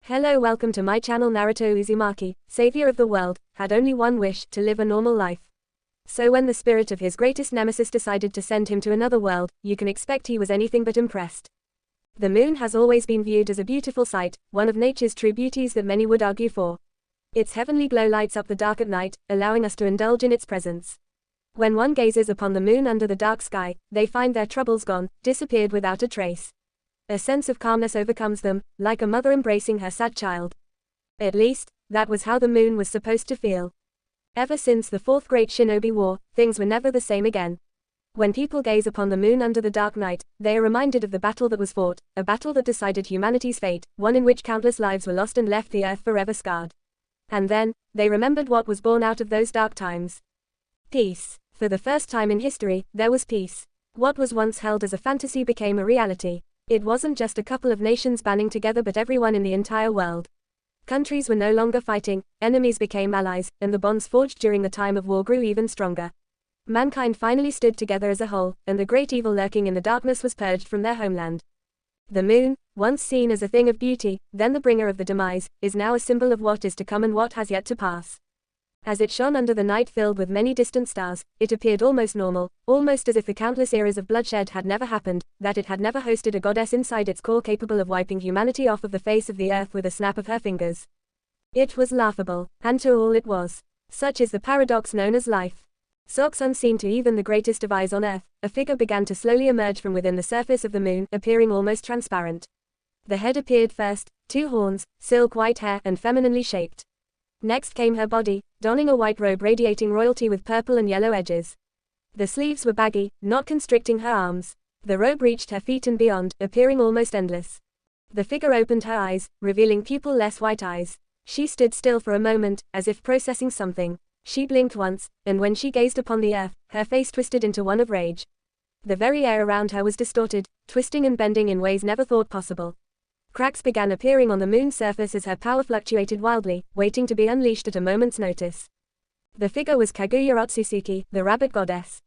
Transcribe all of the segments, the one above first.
Hello, welcome to my channel. Naruto Uzumaki, savior of the world, had only one wish: to live a normal life. So when the spirit of his greatest nemesis decided to send him to another world, you can expect he was anything but impressed. The moon has always been viewed as a beautiful sight, one of nature's true beauties that many would argue for. Its heavenly glow lights up the dark at night, allowing us to indulge in its presence. When one gazes upon the moon under the dark sky, they find their troubles gone, disappeared without a trace. A sense of calmness overcomes them, like a mother embracing her sad child. At least, that was how the moon was supposed to feel. Ever since the Fourth Great Shinobi War, things were never the same again. When people gaze upon the moon under the dark night, they are reminded of the battle that was fought, a battle that decided humanity's fate, one in which countless lives were lost and left the earth forever scarred. And then, they remembered what was born out of those dark times. Peace. For the first time in history, there was peace. What was once held as a fantasy became a reality. It wasn't just a couple of nations banding together, but everyone in the entire world. Countries were no longer fighting, enemies became allies, and the bonds forged during the time of war grew even stronger. Mankind finally stood together as a whole, and the great evil lurking in the darkness was purged from their homeland. The moon, once seen as a thing of beauty, then the bringer of the demise, is now a symbol of what is to come and what has yet to pass. As it shone under the night filled with many distant stars, it appeared almost normal, almost as if the countless eras of bloodshed had never happened, that it had never hosted a goddess inside its core capable of wiping humanity off of the face of the earth with a snap of her fingers. It was laughable, and to all it was. Such is the paradox known as life. Socks unseen to even the greatest of eyes on earth, a figure began to slowly emerge from within the surface of the moon, appearing almost transparent. The head appeared first, 2 horns, silk white hair, and femininely shaped. Next came her body, donning a white robe radiating royalty with purple and yellow edges. The sleeves were baggy, not constricting her arms. The robe reached her feet and beyond, appearing almost endless. The figure opened her eyes, revealing pupil-less white eyes. She stood still for a moment, as if processing something. She blinked once, and when she gazed upon the earth, her face twisted into one of rage. The very air around her was distorted, twisting and bending in ways never thought possible. Cracks began appearing on the moon's surface as her power fluctuated wildly, waiting to be unleashed at a moment's notice. The figure was Kaguya Otsutsuki, the rabbit goddess.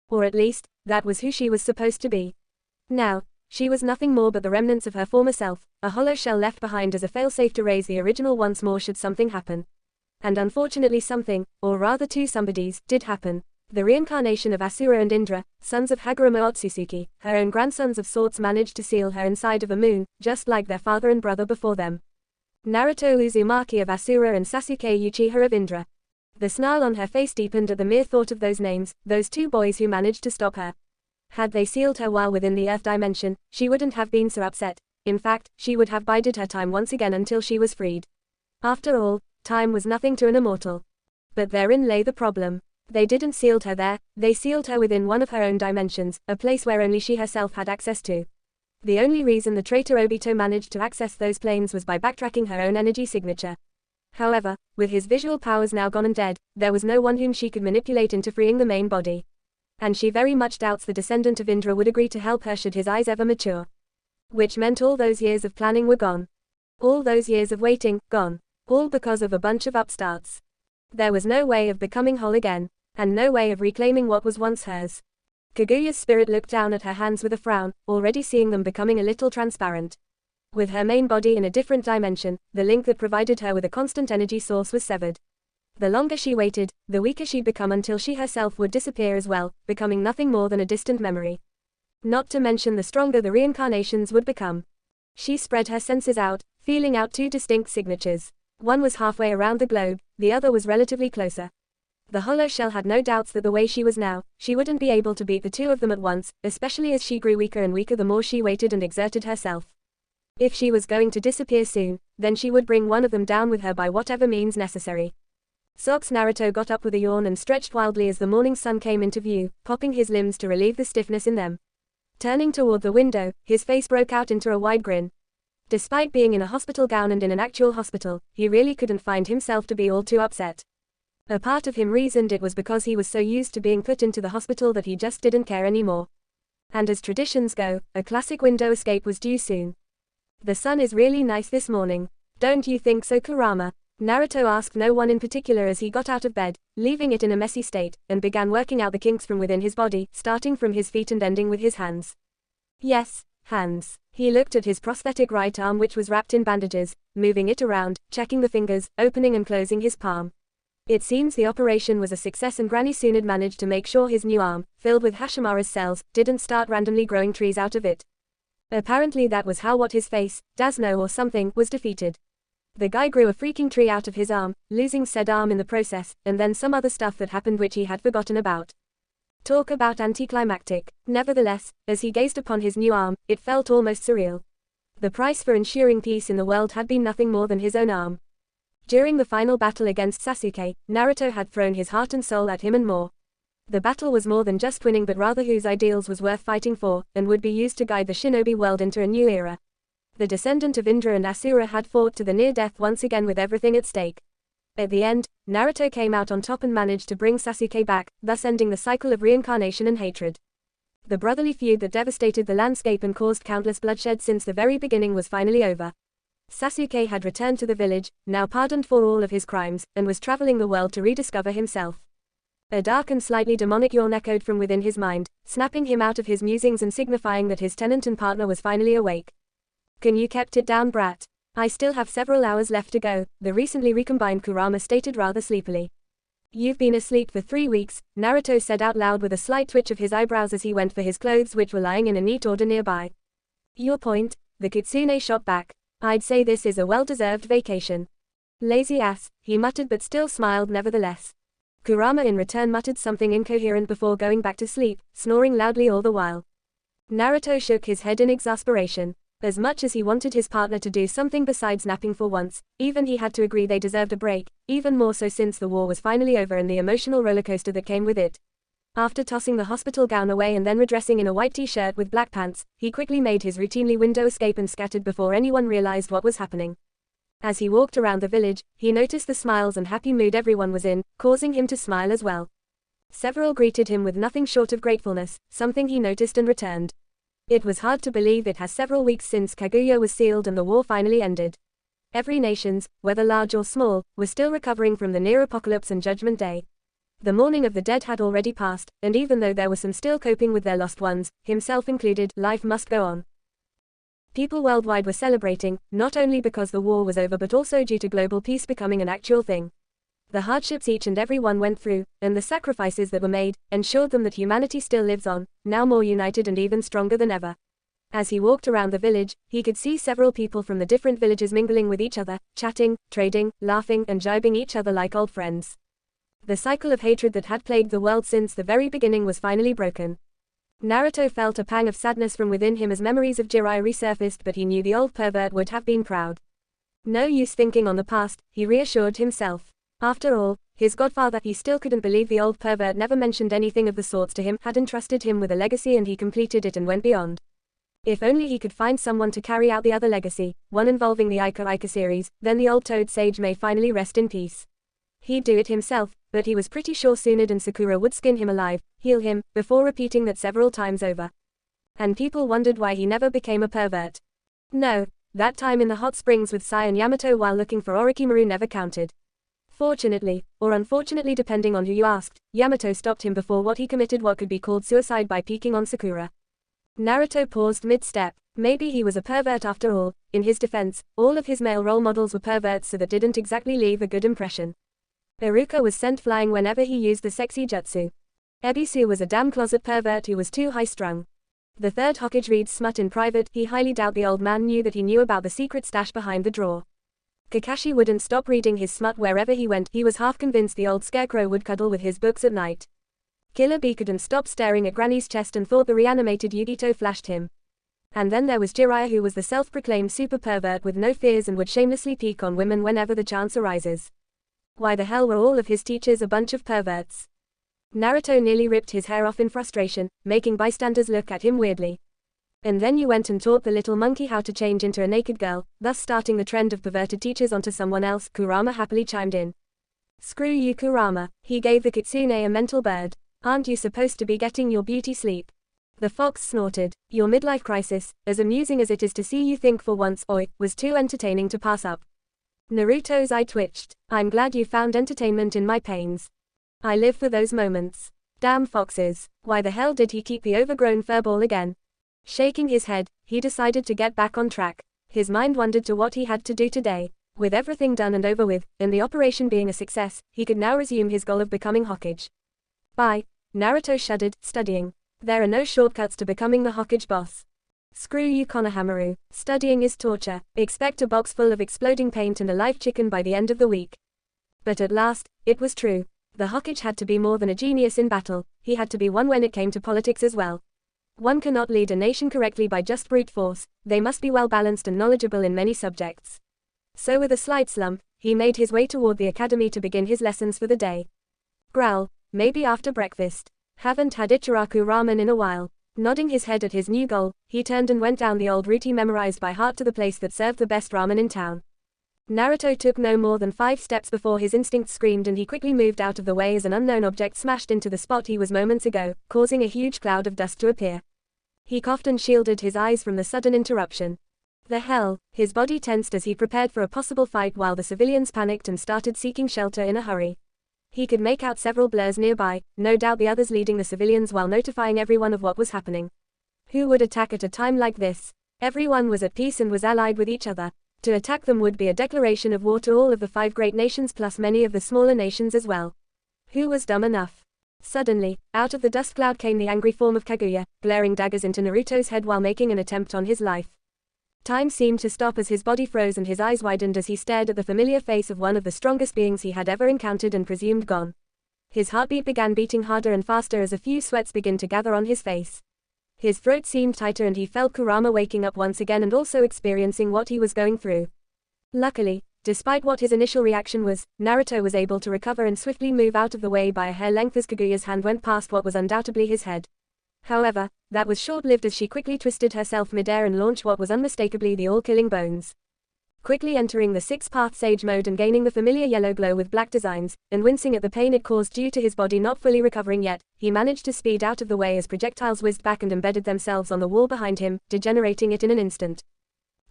Or at least, that was who she was supposed to be. Now, she was nothing more but the remnants of her former self, a hollow shell left behind as a failsafe to raise the original once more should something happen. And unfortunately something, or rather 2 somebodies, did happen. The reincarnation of Asura and Indra, sons of Hagoromo Otsutsuki, her own grandsons of sorts, managed to seal her inside of a moon, just like their father and brother before them. Naruto Uzumaki of Asura and Sasuke Uchiha of Indra. The snarl on her face deepened at the mere thought of those names, those 2 boys who managed to stop her. Had they sealed her while within the Earth dimension, she wouldn't have been so upset. In fact, she would have bided her time once again until she was freed. After all, time was nothing to an immortal. But therein lay the problem. They didn't seal her there, they sealed her within one of her own dimensions, a place where only she herself had access to. The only reason the traitor Obito managed to access those planes was by backtracking her own energy signature. However, with his visual powers now gone and dead, there was no one whom she could manipulate into freeing the main body. And she very much doubts the descendant of Indra would agree to help her should his eyes ever mature. Which meant all those years of planning were gone. All those years of waiting, gone. All because of a bunch of upstarts. There was no way of becoming whole again, and no way of reclaiming what was once hers. Kaguya's spirit looked down at her hands with a frown, already seeing them becoming a little transparent. With her main body in a different dimension, the link that provided her with a constant energy source was severed. The longer she waited, the weaker she'd become until she herself would disappear as well, becoming nothing more than a distant memory. Not to mention the stronger the reincarnations would become. She spread her senses out, feeling out 2 distinct signatures. One was halfway around the globe, the other was relatively closer. The hollow shell had no doubts that the way she was now, she wouldn't be able to beat the 2 of them at once, especially as she grew weaker and weaker the more she waited and exerted herself. If she was going to disappear soon, then she would bring one of them down with her by whatever means necessary. Socks Naruto got up with a yawn and stretched wildly as the morning sun came into view, popping his limbs to relieve the stiffness in them. Turning toward the window, his face broke out into a wide grin. Despite being in a hospital gown and in an actual hospital, he really couldn't find himself to be all too upset. A part of him reasoned it was because he was so used to being put into the hospital that he just didn't care anymore. And as traditions go, a classic window escape was due soon. The sun is really nice this morning. Don't you think so, Kurama? Naruto asked no one in particular as he got out of bed, leaving it in a messy state, and began working out the kinks from within his body, starting from his feet and ending with his hands. Yes, hands. He looked at his prosthetic right arm which was wrapped in bandages, moving it around, checking the fingers, opening and closing his palm. It seems the operation was a success and Granny soon had managed to make sure his new arm, filled with Hashimara's cells, didn't start randomly growing trees out of it. Apparently that was how what his face, Dasno or something, was defeated. The guy grew a freaking tree out of his arm, losing said arm in the process, and then some other stuff that happened which he had forgotten about. Talk about anticlimactic. Nevertheless, as he gazed upon his new arm, it felt almost surreal. The price for ensuring peace in the world had been nothing more than his own arm. During the final battle against Sasuke, Naruto had thrown his heart and soul at him and more. The battle was more than just winning but rather whose ideals was worth fighting for, and would be used to guide the shinobi world into a new era. The descendant of Indra and Asura had fought to the near death once again with everything at stake. At the end, Naruto came out on top and managed to bring Sasuke back, thus ending the cycle of reincarnation and hatred. The brotherly feud that devastated the landscape and caused countless bloodshed since the very beginning was finally over. Sasuke had returned to the village, now pardoned for all of his crimes, and was traveling the world to rediscover himself. A dark and slightly demonic yawn echoed from within his mind, snapping him out of his musings and signifying that his tenant and partner was finally awake. "Can you kept it down, brat? I still have several hours left to go," the recently recombined Kurama stated rather sleepily. "You've been asleep for 3 weeks, Naruto said out loud with a slight twitch of his eyebrows as he went for his clothes which were lying in a neat order nearby. "Your point," the kitsune shot back. "I'd say this is a well-deserved vacation." "Lazy ass," he muttered but still smiled nevertheless. Kurama in return muttered something incoherent before going back to sleep, snoring loudly all the while. Naruto shook his head in exasperation. As much as he wanted his partner to do something besides napping for once, even he had to agree they deserved a break, even more so since the war was finally over and the emotional rollercoaster that came with it. After tossing the hospital gown away and then redressing in a white t-shirt with black pants, he quickly made his routinely window escape and scattered before anyone realized what was happening. As he walked around the village, he noticed the smiles and happy mood everyone was in, causing him to smile as well. Several greeted him with nothing short of gratefulness, something he noticed and returned. It was hard to believe it has several weeks since Kaguya was sealed and the war finally ended. Every nations, whether large or small, were still recovering from the near apocalypse and Judgment Day. The mourning of the dead had already passed, and even though there were some still coping with their lost ones, himself included, life must go on. People worldwide were celebrating, not only because the war was over but also due to global peace becoming an actual thing. The hardships each and every one went through, and the sacrifices that were made, ensured them that humanity still lives on, now more united and even stronger than ever. As he walked around the village, he could see several people from the different villages mingling with each other, chatting, trading, laughing and jibing each other like old friends. The cycle of hatred that had plagued the world since the very beginning was finally broken. Naruto felt a pang of sadness from within him as memories of Jiraiya resurfaced, but he knew the old pervert would have been proud. No use thinking on the past, he reassured himself. After all, his godfather, he still couldn't believe the old pervert never mentioned anything of the sorts to him, had entrusted him with a legacy and he completed it and went beyond. If only he could find someone to carry out the other legacy, one involving the Ica series, then the old Toad Sage may finally rest in peace. He'd do it himself, but he was pretty sure Tsunade and Sakura would skin him alive, heal him, before repeating that several times over. And people wondered why he never became a pervert. No, that time in the hot springs with Sai and Yamato while looking for Orochimaru never counted. Fortunately, or unfortunately depending on who you asked, Yamato stopped him before what he committed what could be called suicide by peeking on Sakura. Naruto paused mid-step. Maybe he was a pervert after all. In his defense, all of his male role models were perverts, so that didn't exactly leave a good impression. Iruka was sent flying whenever he used the sexy jutsu. Ebisu was a damn closet pervert who was too high-strung. The third Hokage reads smut in private. He highly doubt the old man knew that he knew about the secret stash behind the drawer. Kakashi wouldn't stop reading his smut wherever he went. He was half convinced the old scarecrow would cuddle with his books at night. Killer Bee couldn't stop staring at Granny's chest and thought the reanimated Yugito flashed him. And then there was Jiraiya, who was the self-proclaimed super pervert with no fears and would shamelessly peek on women whenever the chance arises. Why the hell were all of his teachers a bunch of perverts? Naruto nearly ripped his hair off in frustration, making bystanders look at him weirdly. And then you went and taught the little monkey how to change into a naked girl, thus starting the trend of perverted teachers onto someone else, Kurama happily chimed in. Screw you, Kurama, he gave the kitsune a mental bird. Aren't you supposed to be getting your beauty sleep? The fox snorted. Your midlife crisis, as amusing as it is to see you think for once, oi, was too entertaining to pass up. Naruto's eye twitched. I'm glad you found entertainment in my pains. I live for those moments. Damn foxes. Why the hell did he keep the overgrown furball again? Shaking his head, he decided to get back on track. His mind wandered to what he had to do today. With everything done and over with, and the operation being a success, he could now resume his goal of becoming Hokage. Bye. Naruto shuddered, studying. There are no shortcuts to becoming the Hokage boss. Screw you, Konohamaru. Studying is torture. Expect a box full of exploding paint and a live chicken by the end of the week. But at last, it was true. The Hokage had to be more than a genius in battle, he had to be one when it came to politics as well. One cannot lead a nation correctly by just brute force, they must be well balanced and knowledgeable in many subjects. So with a slight slump, he made his way toward the academy to begin his lessons for the day. Growl, maybe after breakfast. Haven't had Ichiraku ramen in a while. Nodding his head at his new goal, he turned and went down the old route he memorized by heart to the place that served the best ramen in town. Naruto took no more than 5 steps before his instincts screamed and he quickly moved out of the way as an unknown object smashed into the spot he was moments ago, causing a huge cloud of dust to appear. He coughed and shielded his eyes from the sudden interruption. The hell, his body tensed as he prepared for a possible fight while the civilians panicked and started seeking shelter in a hurry. He could make out several blurs nearby, no doubt the others leading the civilians while notifying everyone of what was happening. Who would attack at a time like this? Everyone was at peace and was allied with each other. To attack them would be a declaration of war to all of the 5 great nations plus many of the smaller nations as well. Who was dumb enough? Suddenly, out of the dust cloud came the angry form of Kaguya, glaring daggers into Naruto's head while making an attempt on his life. Time seemed to stop as his body froze and his eyes widened as he stared at the familiar face of one of the strongest beings he had ever encountered and presumed gone. His heartbeat began beating harder and faster as a few sweats began to gather on his face. His throat seemed tighter and he felt Kurama waking up once again and also experiencing what he was going through. Luckily, despite what his initial reaction was, Naruto was able to recover and swiftly move out of the way by a hair length as Kaguya's hand went past what was undoubtedly his head. However, that was short-lived as she quickly twisted herself mid-air and launched what was unmistakably the all-killing bones. Quickly entering the 6-path sage mode and gaining the familiar yellow glow with black designs, and wincing at the pain it caused due to his body not fully recovering yet, he managed to speed out of the way as projectiles whizzed back and embedded themselves on the wall behind him, degenerating it in an instant.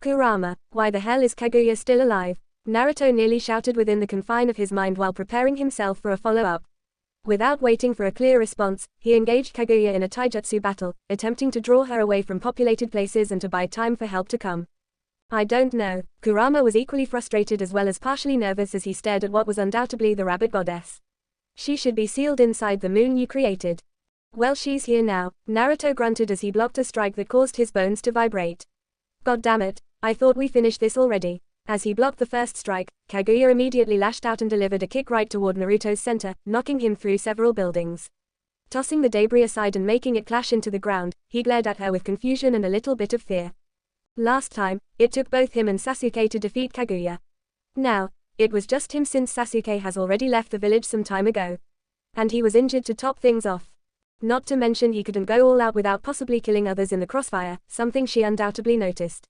Kurama, why the hell is Kaguya still alive? Naruto nearly shouted within the confine of his mind while preparing himself for a follow-up. Without waiting for a clear response, he engaged Kaguya in a taijutsu battle, attempting to draw her away from populated places and to buy time for help to come. I don't know. Kurama was equally frustrated as well as partially nervous as he stared at what was undoubtedly the rabbit goddess. She should be sealed inside the moon you created. Well, she's here now, Naruto grunted as he blocked a strike that caused his bones to vibrate. God damn it, I thought we finished this already. As he blocked the first strike, Kaguya immediately lashed out and delivered a kick right toward Naruto's center, knocking him through several buildings. Tossing the debris aside and making it clash into the ground, he glared at her with confusion and a little bit of fear. Last time, it took both him and Sasuke to defeat Kaguya. Now, it was just him since Sasuke has already left the village some time ago. And he was injured to top things off. Not to mention he couldn't go all out without possibly killing others in the crossfire, something she undoubtedly noticed.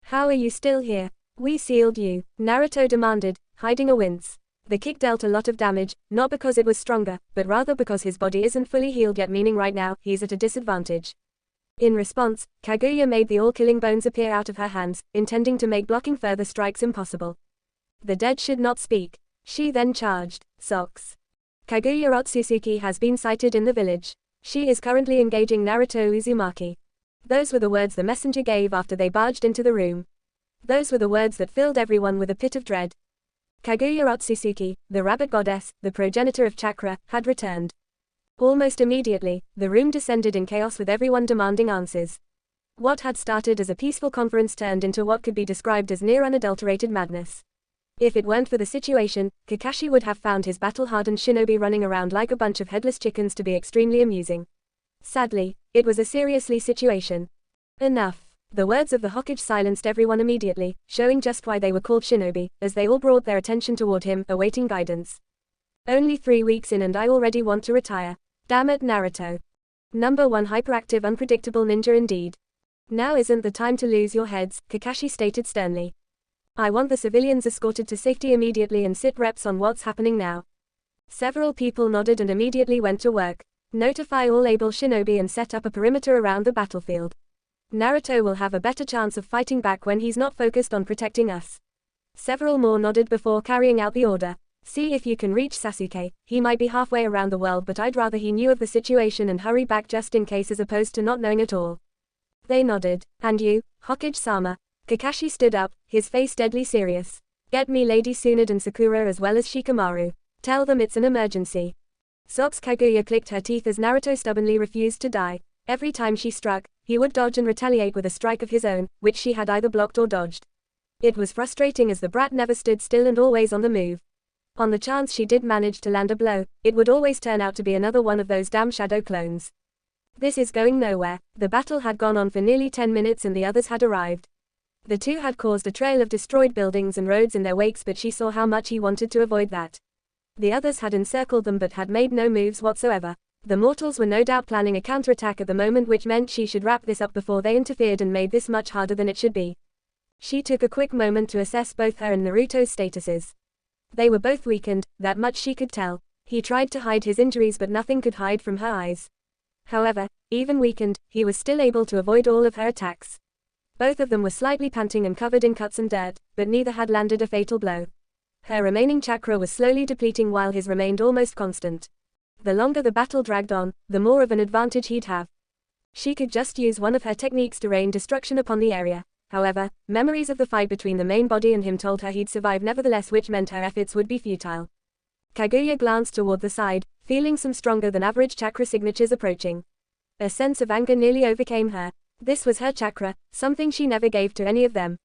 How are you still here? We sealed you, Naruto demanded, hiding a wince. The kick dealt a lot of damage, not because it was stronger, but rather because his body isn't fully healed yet, meaning right now, he's at a disadvantage. In response, Kaguya made the all-killing bones appear out of her hands, intending to make blocking further strikes impossible. The dead should not speak. She then charged. Socks. Kaguya Otsutsuki has been sighted in the village. She is currently engaging Naruto Uzumaki. Those were the words the messenger gave after they barged into the room. Those were the words that filled everyone with a pit of dread. Kaguya Otsutsuki, the rabbit goddess, the progenitor of chakra, had returned. Almost immediately, the room descended in chaos with everyone demanding answers. What had started as a peaceful conference turned into what could be described as near unadulterated madness. If it weren't for the situation, Kakashi would have found his battle-hardened shinobi running around like a bunch of headless chickens to be extremely amusing. Sadly, it was a seriously situation. Enough. The words of the Hokage silenced everyone immediately, showing just why they were called shinobi, as they all brought their attention toward him, awaiting guidance. Only 3 weeks in and I already want to retire. Damn it, Naruto. Number 1 hyperactive unpredictable ninja indeed. Now isn't the time to lose your heads, Kakashi stated sternly. I want the civilians escorted to safety immediately and sit reps on what's happening now. Several people nodded and immediately went to work. Notify all able shinobi and set up a perimeter around the battlefield. Naruto will have a better chance of fighting back when he's not focused on protecting us. Several more nodded before carrying out the order. See if you can reach Sasuke, he might be halfway around the world but I'd rather he knew of the situation and hurry back just in case as opposed to not knowing at all. They nodded. And you, Hokage-sama? Kakashi stood up, his face deadly serious. Get me Lady Tsunade and Sakura as well as Shikamaru. Tell them it's an emergency. Socks. Kaguya clicked her teeth as Naruto stubbornly refused to die. Every time she struck, he would dodge and retaliate with a strike of his own, which she had either blocked or dodged. It was frustrating as the brat never stood still and always on the move. On the chance she did manage to land a blow, it would always turn out to be another one of those damn shadow clones. This is going nowhere. The battle had gone on for nearly 10 minutes and the others had arrived. The two had caused a trail of destroyed buildings and roads in their wakes, but she saw how much he wanted to avoid that. The others had encircled them but had made no moves whatsoever. The mortals were no doubt planning a counterattack at the moment, which meant she should wrap this up before they interfered and made this much harder than it should be. She took a quick moment to assess both her and Naruto's statuses. They were both weakened, that much she could tell. He tried to hide his injuries but nothing could hide from her eyes. However, even weakened, he was still able to avoid all of her attacks. Both of them were slightly panting and covered in cuts and dirt, but neither had landed a fatal blow. Her remaining chakra was slowly depleting while his remained almost constant. The longer the battle dragged on, the more of an advantage he'd have. She could just use one of her techniques to rain destruction upon the area. However, memories of the fight between the main body and him told her he'd survive nevertheless, which meant her efforts would be futile. Kaguya glanced toward the side, feeling some stronger than average chakra signatures approaching. A sense of anger nearly overcame her. This was her chakra, something she never gave to any of them.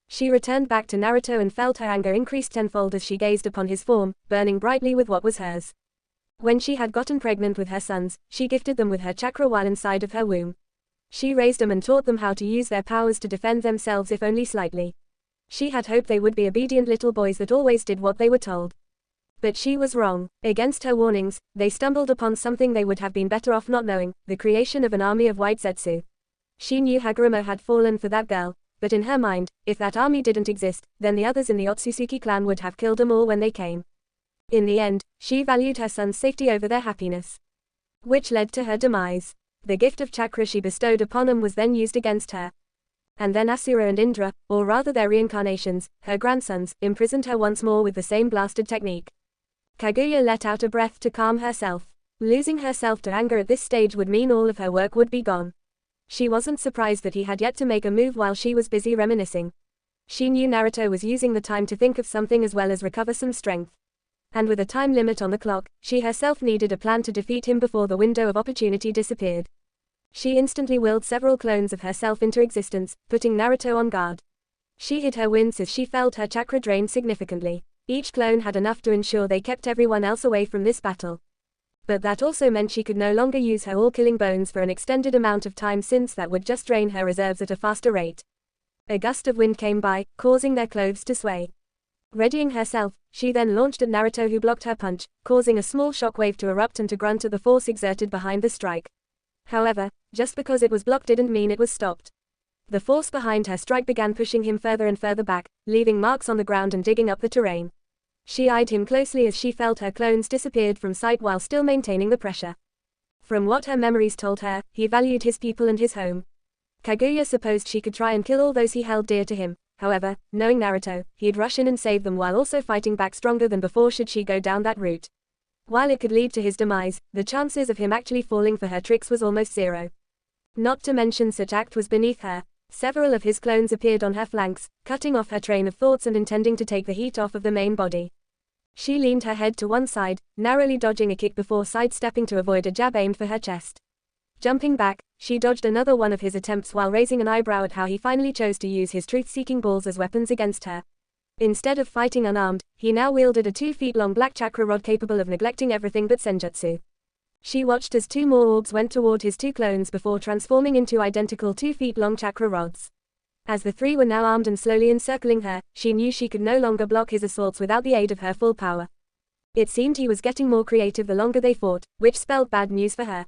She returned back to Naruto and felt her anger increase tenfold as she gazed upon his form, burning brightly with what was hers. When she had gotten pregnant with her sons, she gifted them with her chakra while inside of her womb. She raised them and taught them how to use their powers to defend themselves if only slightly. She had hoped they would be obedient little boys that always did what they were told. But she was wrong. Against her warnings, they stumbled upon something they would have been better off not knowing, the creation of an army of white Zetsu. She knew Hagoromo had fallen for that girl, but in her mind, if that army didn't exist, then the others in the Otsutsuki clan would have killed them all when they came. In the end, she valued her son's safety over their happiness. Which led to her demise. The gift of chakra she bestowed upon him was then used against her. And then Asura and Indra, or rather their reincarnations, her grandsons, imprisoned her once more with the same blasted technique. Kaguya let out a breath to calm herself. Losing herself to anger at this stage would mean all of her work would be gone. She wasn't surprised that he had yet to make a move while she was busy reminiscing. She knew Naruto was using the time to think of something as well as recover some strength. And with a time limit on the clock, she herself needed a plan to defeat him before the window of opportunity disappeared. She instantly willed several clones of herself into existence, putting Naruto on guard. She hid her wince as she felt her chakra drain significantly. Each clone had enough to ensure they kept everyone else away from this battle. But that also meant she could no longer use her all-killing bones for an extended amount of time, since that would just drain her reserves at a faster rate. A gust of wind came by, causing their clothes to sway. Readying herself, she then launched at Naruto, who blocked her punch, causing a small shockwave to erupt and to grunt at the force exerted behind the strike. However, just because it was blocked didn't mean it was stopped. The force behind her strike began pushing him further and further back, leaving marks on the ground and digging up the terrain. She eyed him closely as she felt her clones disappeared from sight while still maintaining the pressure. From what her memories told her, he valued his people and his home. Kaguya supposed she could try and kill all those he held dear to him. However, knowing Naruto, he'd rush in and save them while also fighting back stronger than before should she go down that route. While it could lead to his demise, the chances of him actually falling for her tricks was almost zero. Not to mention such act was beneath her. Several of his clones appeared on her flanks, cutting off her train of thoughts and intending to take the heat off of the main body. She leaned her head to one side, narrowly dodging a kick before sidestepping to avoid a jab aimed for her chest. Jumping back, she dodged another one of his attempts while raising an eyebrow at how he finally chose to use his truth-seeking balls as weapons against her. Instead of fighting unarmed, he now wielded a 2-feet-long black chakra rod capable of neglecting everything but senjutsu. She watched as 2 more orbs went toward his 2 clones before transforming into identical 2-feet-long chakra rods. As the 3 were now armed and slowly encircling her, she knew she could no longer block his assaults without the aid of her full power. It seemed he was getting more creative the longer they fought, which spelled bad news for her.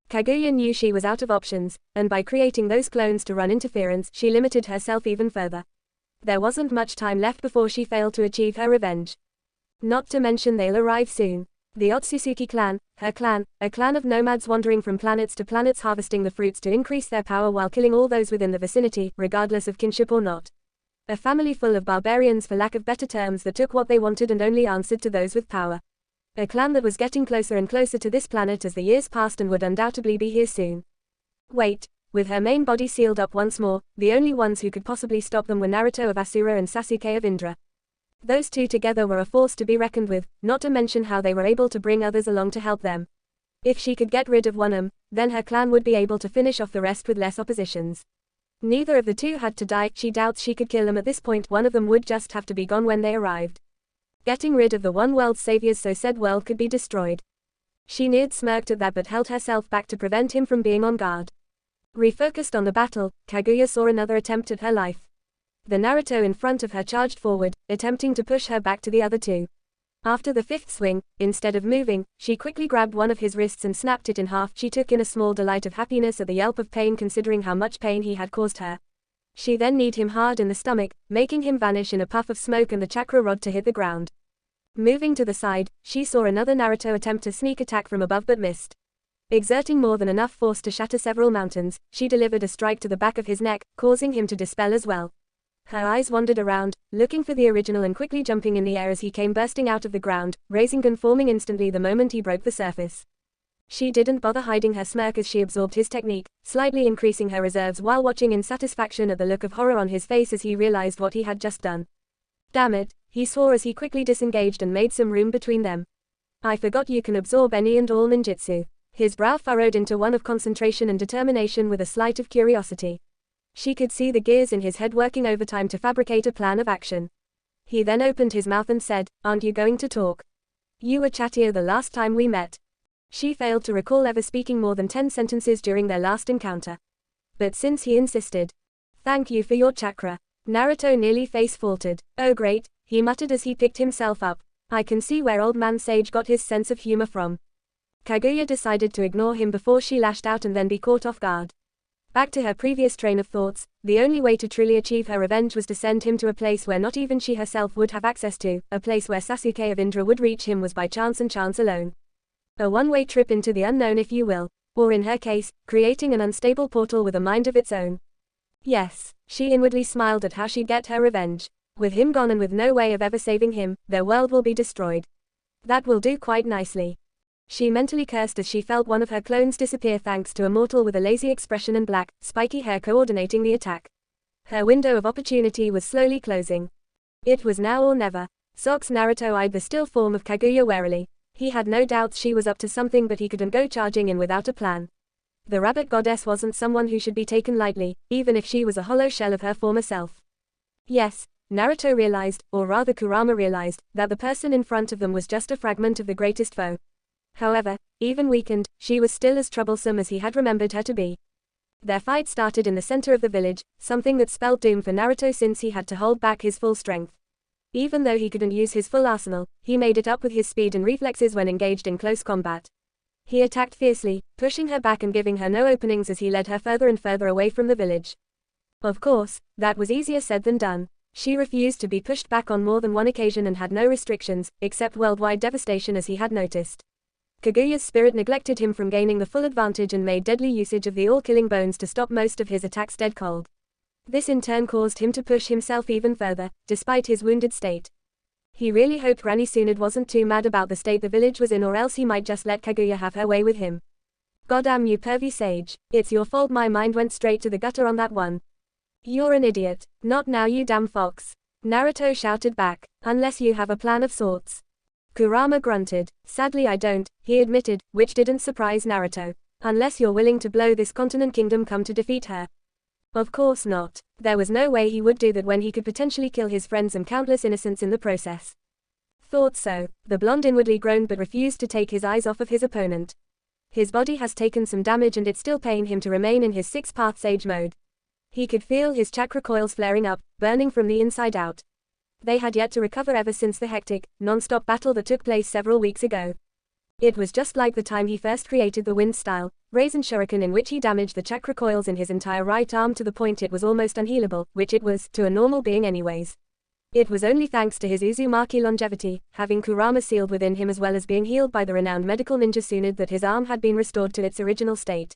Kaguya knew she was out of options, and by creating those clones to run interference, she limited herself even further. There wasn't much time left before she failed to achieve her revenge. Not to mention they'll arrive soon. The Otsutsuki clan, her clan, a clan of nomads wandering from planets to planets harvesting the fruits to increase their power while killing all those within the vicinity, regardless of kinship or not. A family full of barbarians, for lack of better terms, that took what they wanted and only answered to those with power. A clan that was getting closer and closer to this planet as the years passed and would undoubtedly be here soon. Wait. with her main body sealed up once more. The only ones who could possibly stop them were Naruto of Asura and Sasuke of Indra. Those two together were a force to be reckoned with, not to mention how they were able to bring others along to help them. If she could get rid of one, then her clan would be able to finish off the rest with less oppositions. Neither of the two had to die. She doubts she could kill them at this point. One of them would just have to be gone when they arrived. Getting rid of the one world's saviors so said world could be destroyed. She nearly smirked at that but held herself back to prevent him from being on guard. Refocused on the battle, Kaguya saw another attempt at her life. The Naruto in front of her charged forward, attempting to push her back to the other two. After the fifth swing, instead of moving, she quickly grabbed one of his wrists and snapped it in half. She took in a small delight of happiness at the yelp of pain considering how much pain he had caused her. She then kneed him hard in the stomach, making him vanish in a puff of smoke and the chakra rod to hit the ground. Moving to the side, she saw another Naruto attempt a sneak attack from above but missed. Exerting more than enough force to shatter several mountains, she delivered a strike to the back of his neck, causing him to dispel as well. Her eyes wandered around, looking for the original and quickly jumping in the air as he came bursting out of the ground, Rasengan forming instantly the moment he broke the surface. She didn't bother hiding her smirk as she absorbed his technique, slightly increasing her reserves while watching in satisfaction at the look of horror on his face as he realized what he had just done. Damn it, he swore as he quickly disengaged and made some room between them. I forgot you can absorb any and all ninjutsu. His brow furrowed into one of concentration and determination with a slight of curiosity. She could see the gears in his head working overtime to fabricate a plan of action. He then opened his mouth and said, "Aren't you going to talk? You were chattier the last time we met." She failed to recall ever speaking more than 10 sentences during their last encounter. But since he insisted, "Thank you for your chakra." Naruto nearly face-faltered. "Oh great," he muttered as he picked himself up. "I can see where old man Sage got his sense of humor from." Kaguya decided to ignore him before she lashed out and then be caught off guard. Back to her previous train of thoughts, the only way to truly achieve her revenge was to send him to a place where not even she herself would have access to. A place where Sasuke of Indra would reach him was by chance and chance alone. A one-way trip into the unknown if you will, or in her case, creating an unstable portal with a mind of its own. Yes, she inwardly smiled at how she'd get her revenge. With him gone and with no way of ever saving him, their world will be destroyed. That will do quite nicely. She mentally cursed as she felt one of her clones disappear thanks to a mortal with a lazy expression and black, spiky hair coordinating the attack. Her window of opportunity was slowly closing. It was now or never. Socks Naruto eyed the still form of Kaguya warily. He had no doubts she was up to something but he couldn't go charging in without a plan. The rabbit goddess wasn't someone who should be taken lightly, even if she was a hollow shell of her former self. Yes, Naruto realized, or rather Kurama realized, that the person in front of them was just a fragment of the greatest foe. However, even weakened, she was still as troublesome as he had remembered her to be. Their fight started in the center of the village, something that spelled doom for Naruto since he had to hold back his full strength. Even though he couldn't use his full arsenal, he made it up with his speed and reflexes when engaged in close combat. He attacked fiercely, pushing her back and giving her no openings as he led her further and further away from the village. Of course, that was easier said than done. She refused to be pushed back on more than one occasion and had no restrictions, except worldwide devastation as he had noticed. Kaguya's spirit neglected him from gaining the full advantage and made deadly usage of the all-killing bones to stop most of his attacks dead cold. This in turn caused him to push himself even further, despite his wounded state. He really hoped Granny Sunad wasn't too mad about the state the village was in or else he might just let Kaguya have her way with him. Goddamn you pervy sage, it's your fault my mind went straight to the gutter on that one. You're an idiot, not now you damn fox. Naruto shouted back, unless you have a plan of sorts. Kurama grunted. Sadly I don't, he admitted, which didn't surprise Naruto. Unless you're willing to blow this continent kingdom come to defeat her. Of course not. There was no way he would do that when he could potentially kill his friends and countless innocents in the process. Thought so. The blonde inwardly groaned but refused to take his eyes off of his opponent. His body has taken some damage and it's still paying him to remain in his six-path sage mode. He could feel his chakra coils flaring up, burning from the inside out. They had yet to recover ever since the hectic, non-stop battle that took place several weeks ago. It was just like the time he first created the wind style, Raisin Shuriken, in which he damaged the chakra coils in his entire right arm to the point it was almost unhealable, which it was, to a normal being anyways. It was only thanks to his Uzumaki longevity, having Kurama sealed within him as well as being healed by the renowned medical ninja Sunad, that his arm had been restored to its original state.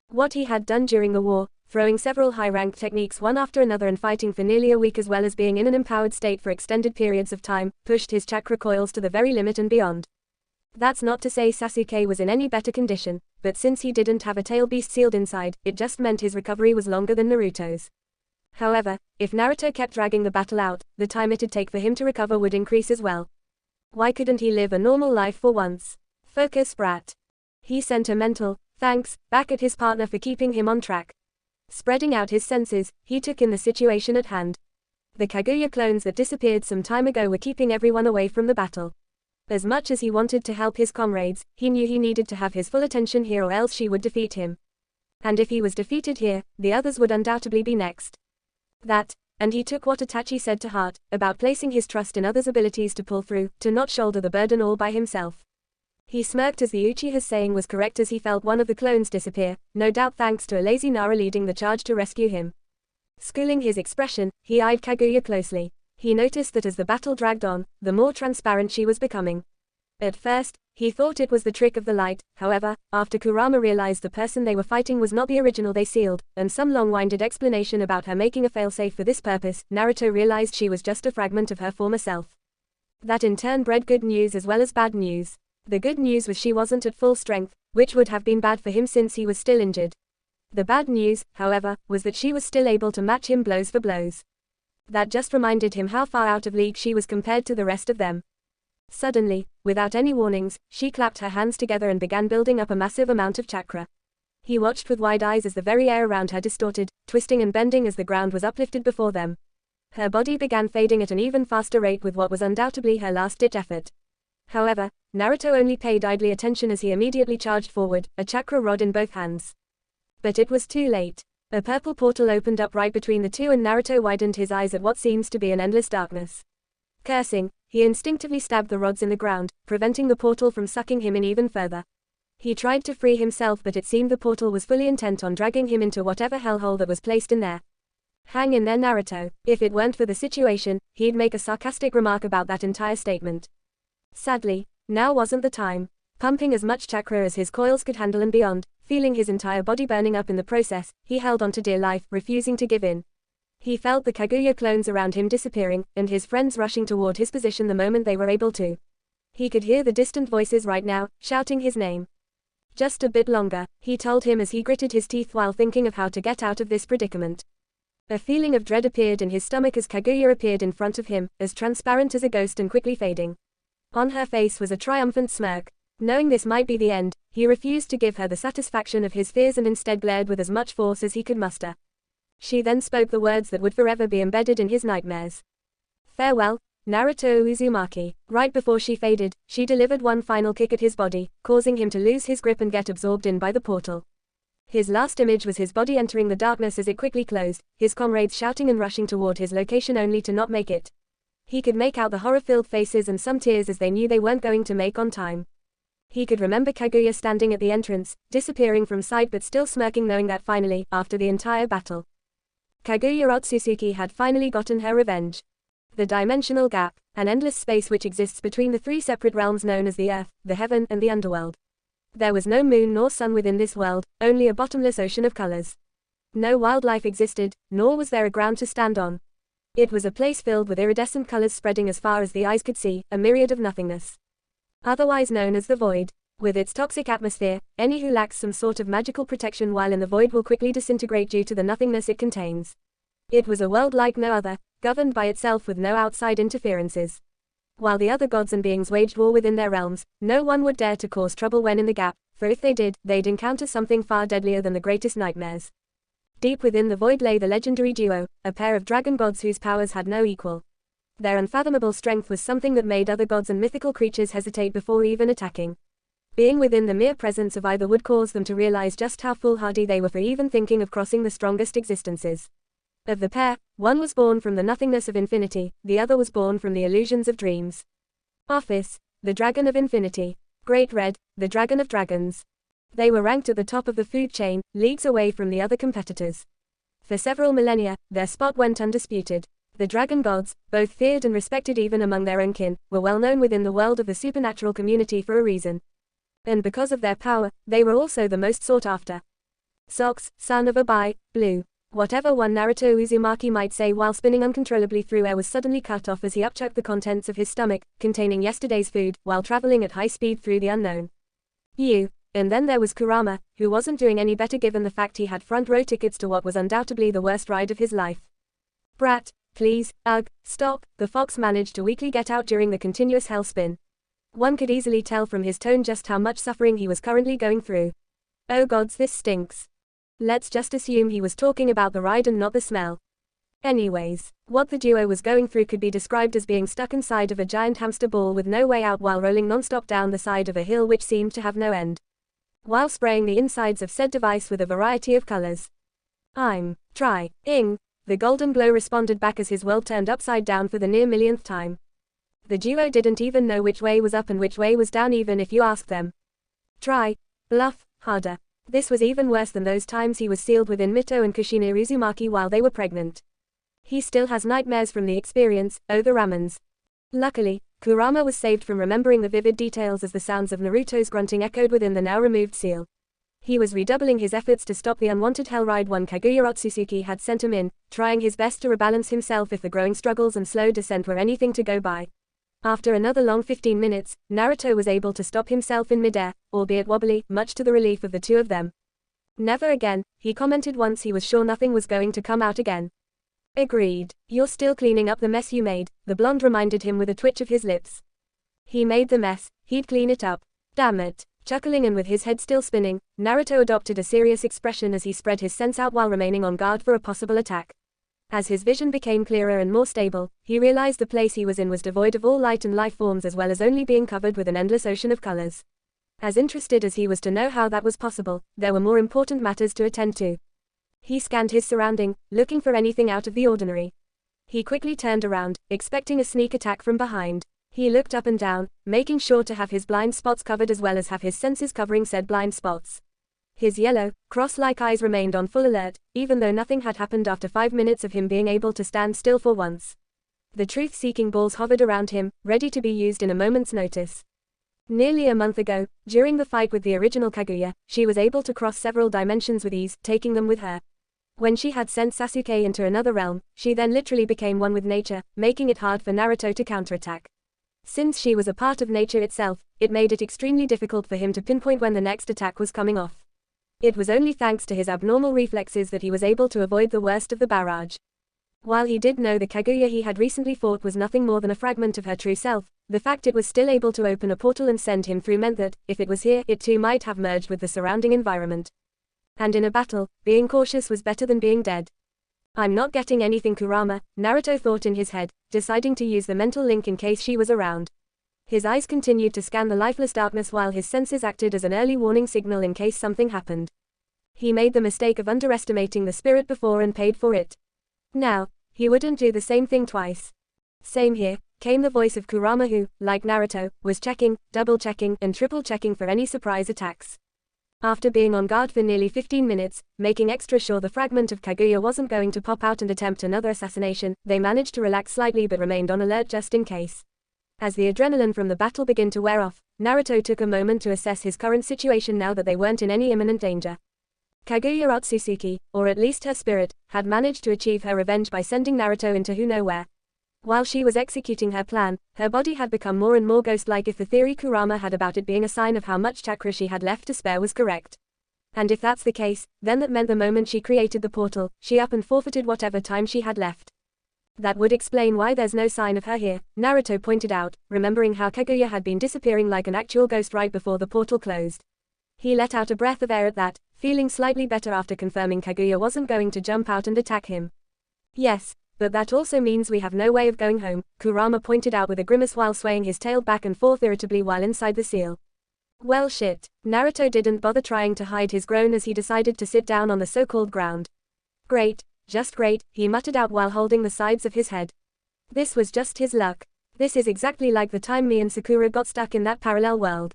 What he had done during the war, throwing several high-ranked techniques one after another and fighting for nearly a week as well as being in an empowered state for extended periods of time, pushed his chakra coils to the very limit and beyond. That's not to say Sasuke was in any better condition, but since he didn't have a tail beast sealed inside, it just meant his recovery was longer than Naruto's. However, if Naruto kept dragging the battle out, the time it'd take for him to recover would increase as well. Why couldn't he live a normal life for once? Focus, brat. He sent a mental thanks back at his partner for keeping him on track. Spreading out his senses, he took in the situation at hand. The Kaguya clones that disappeared some time ago were keeping everyone away from the battle. As much as he wanted to help his comrades, he knew he needed to have his full attention here or else she would defeat him. And if he was defeated here, the others would undoubtedly be next. And he took what Itachi said to heart, about placing his trust in others' abilities to pull through, to not shoulder the burden all by himself. He smirked as the Uchiha's saying was correct as he felt one of the clones disappear, no doubt thanks to a lazy Nara leading the charge to rescue him. Schooling his expression, he eyed Kaguya closely. He noticed that as the battle dragged on, the more transparent she was becoming. At first, he thought it was the trick of the light, however, after Kurama realized the person they were fighting was not the original they sealed, and some long-winded explanation about her making a failsafe for this purpose, Naruto realized she was just a fragment of her former self. That in turn bred good news as well as bad news. The good news was she wasn't at full strength, which would have been bad for him since he was still injured. The bad news, however, was that she was still able to match him blows for blows. That just reminded him how far out of league she was compared to the rest of them. Suddenly, without any warnings, she clapped her hands together and began building up a massive amount of chakra. He watched with wide eyes as the very air around her distorted, twisting and bending as the ground was uplifted before them. Her body began fading at an even faster rate with what was undoubtedly her last-ditch effort. However, Naruto only paid idly attention as he immediately charged forward, a chakra rod in both hands. But it was too late. A purple portal opened up right between the two and Naruto widened his eyes at what seems to be an endless darkness. Cursing, he instinctively stabbed the rods in the ground, preventing the portal from sucking him in even further. He tried to free himself but it seemed the portal was fully intent on dragging him into whatever hellhole that was placed in there. Hang in there, Naruto. If it weren't for the situation, he'd make a sarcastic remark about that entire statement. Sadly, now wasn't the time. Pumping as much chakra as his coils could handle and beyond, feeling his entire body burning up in the process, he held on to dear life, refusing to give in. He felt the Kaguya clones around him disappearing, and his friends rushing toward his position the moment they were able to. He could hear the distant voices right now, shouting his name. Just a bit longer, he told him as he gritted his teeth while thinking of how to get out of this predicament. A feeling of dread appeared in his stomach as Kaguya appeared in front of him, as transparent as a ghost and quickly fading. On her face was a triumphant smirk. Knowing this might be the end, he refused to give her the satisfaction of his fears and instead glared with as much force as he could muster. She then spoke the words that would forever be embedded in his nightmares. Farewell, Naruto Uzumaki. Right before she faded, she delivered one final kick at his body, causing him to lose his grip and get absorbed in by the portal. His last image was his body entering the darkness as it quickly closed, his comrades shouting and rushing toward his location only to not make it. He could make out the horror-filled faces and some tears as they knew they weren't going to make on time. He could remember Kaguya standing at the entrance, disappearing from sight but still smirking knowing that finally, after the entire battle, Kaguya Otsutsuki had finally gotten her revenge. The dimensional gap, an endless space which exists between the three separate realms known as the earth, the heaven, and the underworld. There was no moon nor sun within this world, only a bottomless ocean of colors. No wildlife existed, nor was there a ground to stand on. It was a place filled with iridescent colors spreading as far as the eyes could see, a myriad of nothingness. Otherwise known as the void. With its toxic atmosphere, any who lacks some sort of magical protection while in the void will quickly disintegrate due to the nothingness it contains. It was a world like no other, governed by itself with no outside interferences. While the other gods and beings waged war within their realms, no one would dare to cause trouble when in the gap, for if they did, they'd encounter something far deadlier than the greatest nightmares. Deep within the void lay the legendary duo, a pair of dragon gods whose powers had no equal. Their unfathomable strength was something that made other gods and mythical creatures hesitate before even attacking. Being within the mere presence of either would cause them to realize just how foolhardy they were for even thinking of crossing the strongest existences. Of the pair, one was born from the nothingness of infinity, the other was born from the illusions of dreams. Ophis, the dragon of infinity. Great Red, the dragon of dragons. They were ranked at the top of the food chain, leagues away from the other competitors. For several millennia, their spot went undisputed. The dragon gods, both feared and respected even among their own kin, were well known within the world of the supernatural community for a reason. And because of their power, they were also the most sought after. Sox, son of Abai, Blue. Whatever one Naruto Uzumaki might say while spinning uncontrollably through air was suddenly cut off as he upchucked the contents of his stomach, containing yesterday's food, while traveling at high speed through the unknown. And then there was Kurama, who wasn't doing any better given the fact he had front row tickets to what was undoubtedly the worst ride of his life. Brat, please, stop, the fox managed to weakly get out during the continuous hell spin. One could easily tell from his tone just how much suffering he was currently going through. Oh gods, this stinks. Let's just assume he was talking about the ride and not the smell. Anyways, what the duo was going through could be described as being stuck inside of a giant hamster ball with no way out while rolling non-stop down the side of a hill which seemed to have no end, while spraying the insides of said device with a variety of colors. I'm trying. The golden glow responded back as his world turned upside down for the near millionth time. The duo didn't even know which way was up and which way was down even if you asked them. Try, bluff, harder. This was even worse than those times he was sealed within Mito and Kushina Uzumaki while they were pregnant. He still has nightmares from the experience, the Ramens. Luckily, Kurama was saved from remembering the vivid details as the sounds of Naruto's grunting echoed within the now removed seal. He was redoubling his efforts to stop the unwanted hell ride one Kaguya Otsutsuki had sent him in, trying his best to rebalance himself if the growing struggles and slow descent were anything to go by. After another long 15 minutes, Naruto was able to stop himself in midair, albeit wobbly, much to the relief of the two of them. Never again, he commented once he was sure nothing was going to come out again. Agreed. You're still cleaning up the mess you made, the blonde reminded him with a twitch of his lips. He made the mess, he'd clean it up. Damn it. Chuckling and with his head still spinning, Naruto adopted a serious expression as he spread his sense out while remaining on guard for a possible attack. As his vision became clearer and more stable, he realized the place he was in was devoid of all light and life forms as well as only being covered with an endless ocean of colors. As interested as he was to know how that was possible, there were more important matters to attend to. He scanned his surrounding, looking for anything out of the ordinary. He quickly turned around, expecting a sneak attack from behind. He looked up and down, making sure to have his blind spots covered as well as have his senses covering said blind spots. His yellow, cross-like eyes remained on full alert, even though nothing had happened after 5 minutes of him being able to stand still for once. The truth-seeking balls hovered around him, ready to be used in a moment's notice. Nearly a month ago, during the fight with the original Kaguya, she was able to cross several dimensions with ease, taking them with her. When she had sent Sasuke into another realm, she then literally became one with nature, making it hard for Naruto to counterattack. Since she was a part of nature itself, it made it extremely difficult for him to pinpoint when the next attack was coming off. It was only thanks to his abnormal reflexes that he was able to avoid the worst of the barrage. While he did know the Kaguya he had recently fought was nothing more than a fragment of her true self, the fact it was still able to open a portal and send him through meant that, if it was here, it too might have merged with the surrounding environment. And in a battle, being cautious was better than being dead. I'm not getting anything, Kurama, Naruto thought in his head, deciding to use the mental link in case she was around. His eyes continued to scan the lifeless darkness while his senses acted as an early warning signal in case something happened. He made the mistake of underestimating the spirit before and paid for it. Now, he wouldn't do the same thing twice. Same here, came the voice of Kurama who, like Naruto, was checking, double-checking, and triple-checking for any surprise attacks. After being on guard for nearly 15 minutes, making extra sure the fragment of Kaguya wasn't going to pop out and attempt another assassination, they managed to relax slightly but remained on alert just in case. As the adrenaline from the battle began to wear off, Naruto took a moment to assess his current situation now that they weren't in any imminent danger. Kaguya Otsutsuki, or at least her spirit, had managed to achieve her revenge by sending Naruto into who knows where. While she was executing her plan, her body had become more and more ghost-like if the theory Kurama had about it being a sign of how much chakra she had left to spare was correct. And if that's the case, then that meant the moment she created the portal, she up and forfeited whatever time she had left. That would explain why there's no sign of her here, Naruto pointed out, remembering how Kaguya had been disappearing like an actual ghost right before the portal closed. He let out a breath of air at that, feeling slightly better after confirming Kaguya wasn't going to jump out and attack him. Yes. But that also means we have no way of going home, Kurama pointed out with a grimace while swaying his tail back and forth irritably while inside the seal. Well shit, Naruto didn't bother trying to hide his groan as he decided to sit down on the so-called ground. Great, just great, he muttered out while holding the sides of his head. This was just his luck. This is exactly like the time me and Sakura got stuck in that parallel world.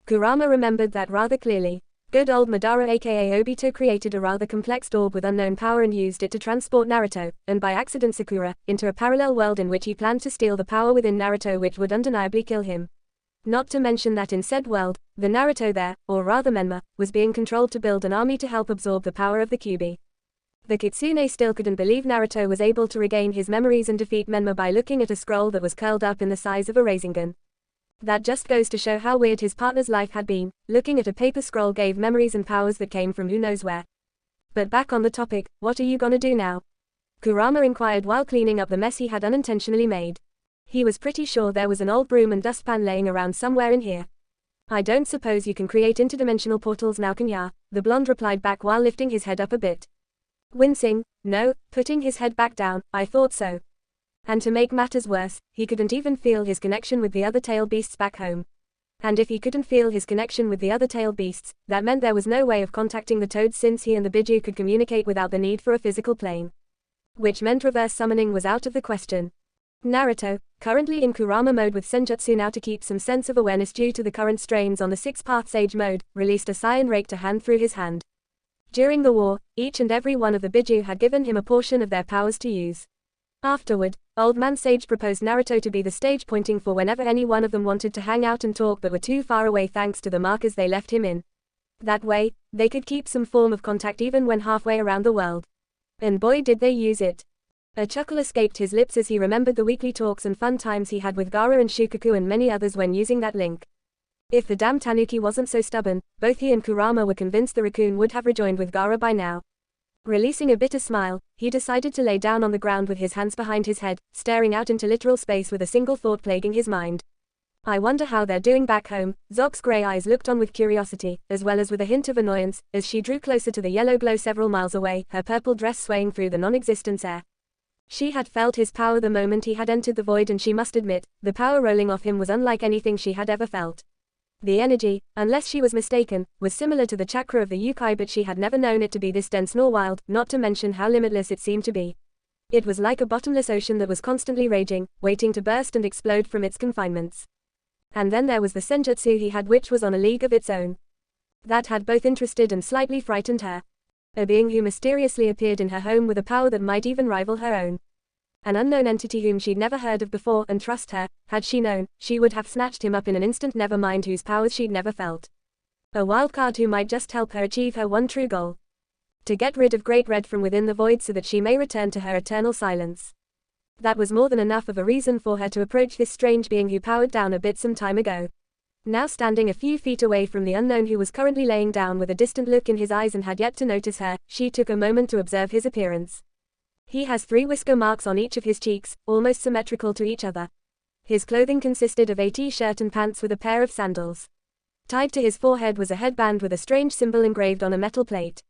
Kurama remembered that rather clearly. Good old Madara aka Obito created a rather complex orb with unknown power and used it to transport Naruto, and by accident Sakura, into a parallel world in which he planned to steal the power within Naruto which would undeniably kill him. Not to mention that in said world, the Naruto there, or rather Menma, was being controlled to build an army to help absorb the power of the Kyuubi. The kitsune still couldn't believe Naruto was able to regain his memories and defeat Menma by looking at a scroll that was curled up in the size of a Rasengan. That just goes to show how weird his partner's life had been. Looking at a paper scroll gave memories and powers that came from who knows where. But back on the topic, what are you gonna do now? Kurama inquired while cleaning up the mess he had unintentionally made. He was pretty sure there was an old broom and dustpan laying around somewhere in here. I don't suppose you can create interdimensional portals now, can ya? The blonde replied back while lifting his head up a bit. Wincing, no, putting his head back down, I thought so. And to make matters worse, he couldn't even feel his connection with the other tailed beasts back home. And if he couldn't feel his connection with the other tailed beasts, that meant there was no way of contacting the toads since he and the Biju could communicate without the need for a physical plane. Which meant reverse summoning was out of the question. Naruto, currently in Kurama mode with Senjutsu now to keep some sense of awareness due to the current strains on the 6-path Sage mode, released a sai and raked a hand through his hand. During the war, each and every one of the Biju had given him a portion of their powers to use. Afterward, Old Man Sage proposed Naruto to be the stage pointing for whenever any one of them wanted to hang out and talk but were too far away thanks to the markers they left him in. That way, they could keep some form of contact even when halfway around the world. And boy did they use it. A chuckle escaped his lips as he remembered the weekly talks and fun times he had with Gaara and Shukaku and many others when using that link. If the damn Tanuki wasn't so stubborn, both he and Kurama were convinced the raccoon would have rejoined with Gaara by now. Releasing a bitter smile, he decided to lay down on the ground with his hands behind his head, staring out into literal space with a single thought plaguing his mind. I wonder how they're doing back home. Zock's grey eyes looked on with curiosity, as well as with a hint of annoyance, as she drew closer to the yellow glow several miles away, her purple dress swaying through the non-existent air. She had felt his power the moment he had entered the void, and she must admit, the power rolling off him was unlike anything she had ever felt. The energy, unless she was mistaken, was similar to the chakra of the Yukai, but she had never known it to be this dense nor wild, not to mention how limitless it seemed to be. It was like a bottomless ocean that was constantly raging, waiting to burst and explode from its confinements. And then there was the senjutsu he had, which was on a league of its own. That had both interested and slightly frightened her. A being who mysteriously appeared in her home with a power that might even rival her own. An unknown entity whom she'd never heard of before, and trust her, had she known, she would have snatched him up in an instant, never mind whose powers she'd never felt. A wildcard who might just help her achieve her one true goal. To get rid of Great Red from within the void so that she may return to her eternal silence. That was more than enough of a reason for her to approach this strange being who powered down a bit some time ago. Now standing a few feet away from the unknown who was currently laying down with a distant look in his eyes and had yet to notice her, she took a moment to observe his appearance. He has 3 whisker marks on each of his cheeks, almost symmetrical to each other. His clothing consisted of a t-shirt and pants with a pair of sandals. Tied to his forehead was a headband with a strange symbol engraved on a metal plate.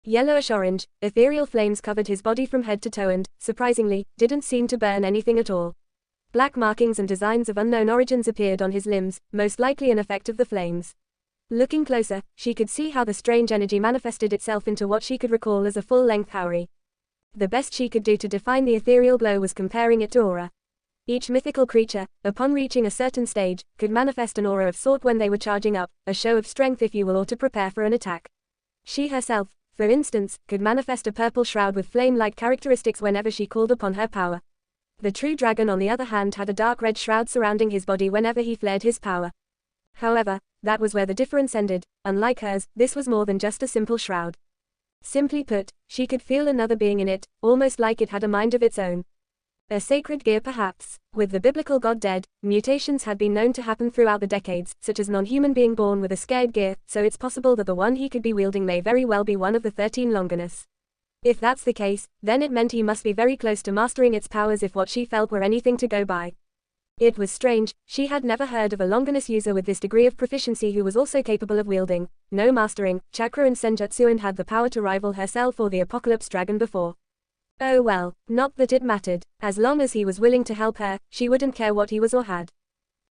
Yellowish-orange, ethereal flames covered his body from head to toe and, surprisingly, didn't seem to burn anything at all. Black markings and designs of unknown origins appeared on his limbs, most likely an effect of the flames. Looking closer, she could see how the strange energy manifested itself into what she could recall as a full-length Haori. The best she could do to define the ethereal glow was comparing it to aura. Each mythical creature, upon reaching a certain stage, could manifest an aura of sort when they were charging up, a show of strength if you will, or to prepare for an attack. She herself, for instance, could manifest a purple shroud with flame-like characteristics whenever she called upon her power. The true dragon on the other hand had a dark red shroud surrounding his body whenever he flared his power. However, that was where the difference ended. Unlike hers, this was more than just a simple shroud. Simply put, she could feel another being in it, almost like it had a mind of its own. A sacred gear perhaps. With the biblical god dead, mutations had been known to happen throughout the decades, such as non-human being born with a scared gear, so it's possible that the one he could be wielding may very well be one of the 13 Longinus. If that's the case, then it meant he must be very close to mastering its powers if what she felt were anything to go by. It was strange, she had never heard of a Longinus user with this degree of proficiency who was also capable of wielding, no mastering, chakra and senjutsu and had the power to rival herself or the Apocalypse Dragon before. Oh well, not that it mattered, as long as he was willing to help her, she wouldn't care what he was or had.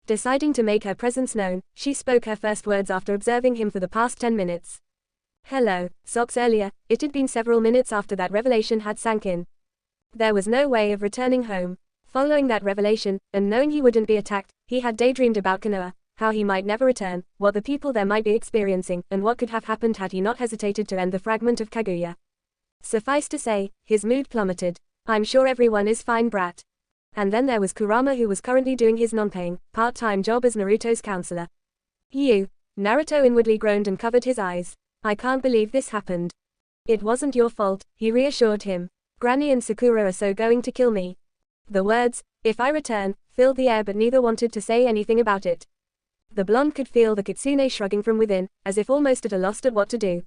Deciding to make her presence known, she spoke her first words after observing him for the past 10 minutes. Hello, Socks. Earlier, it had been several minutes after that revelation had sank in. There was no way of returning home. Following that revelation, and knowing he wouldn't be attacked, he had daydreamed about Konoha, how he might never return, what the people there might be experiencing, and what could have happened had he not hesitated to end the fragment of Kaguya. Suffice to say, his mood plummeted. I'm sure everyone is fine, brat. And then there was Kurama, who was currently doing his non-paying, part-time job as Naruto's counselor. Naruto inwardly groaned and covered his eyes. I can't believe this happened. It wasn't your fault, he reassured him. Granny and Sakura are so going to kill me. The words, "if I return," filled the air but neither wanted to say anything about it. The blonde could feel the kitsune shrugging from within, as if almost at a loss at what to do.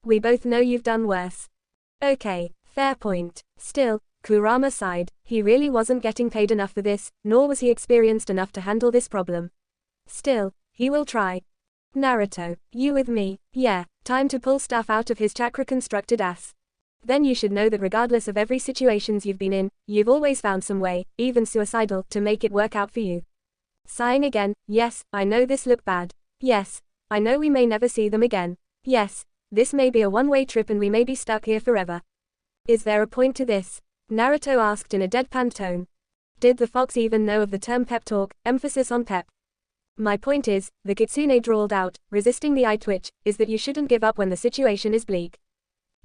We both know you've done worse. Okay, fair point. Still, Kurama sighed. He really wasn't getting paid enough for this, nor was he experienced enough to handle this problem. Still, he will try. Naruto, you with me? Yeah, time to pull stuff out of his chakra-constructed ass. Then you should know that regardless of every situations you've been in, you've always found some way, even suicidal, to make it work out for you. Sighing again, yes, I know this look bad. Yes, I know we may never see them again. Yes, this may be a one-way trip and we may be stuck here forever. Is there a point to this? Naruto asked in a deadpan tone. Did the fox even know of the term pep talk, emphasis on pep? My point is, the kitsune drawled out, resisting the eye twitch, is that you shouldn't give up when the situation is bleak.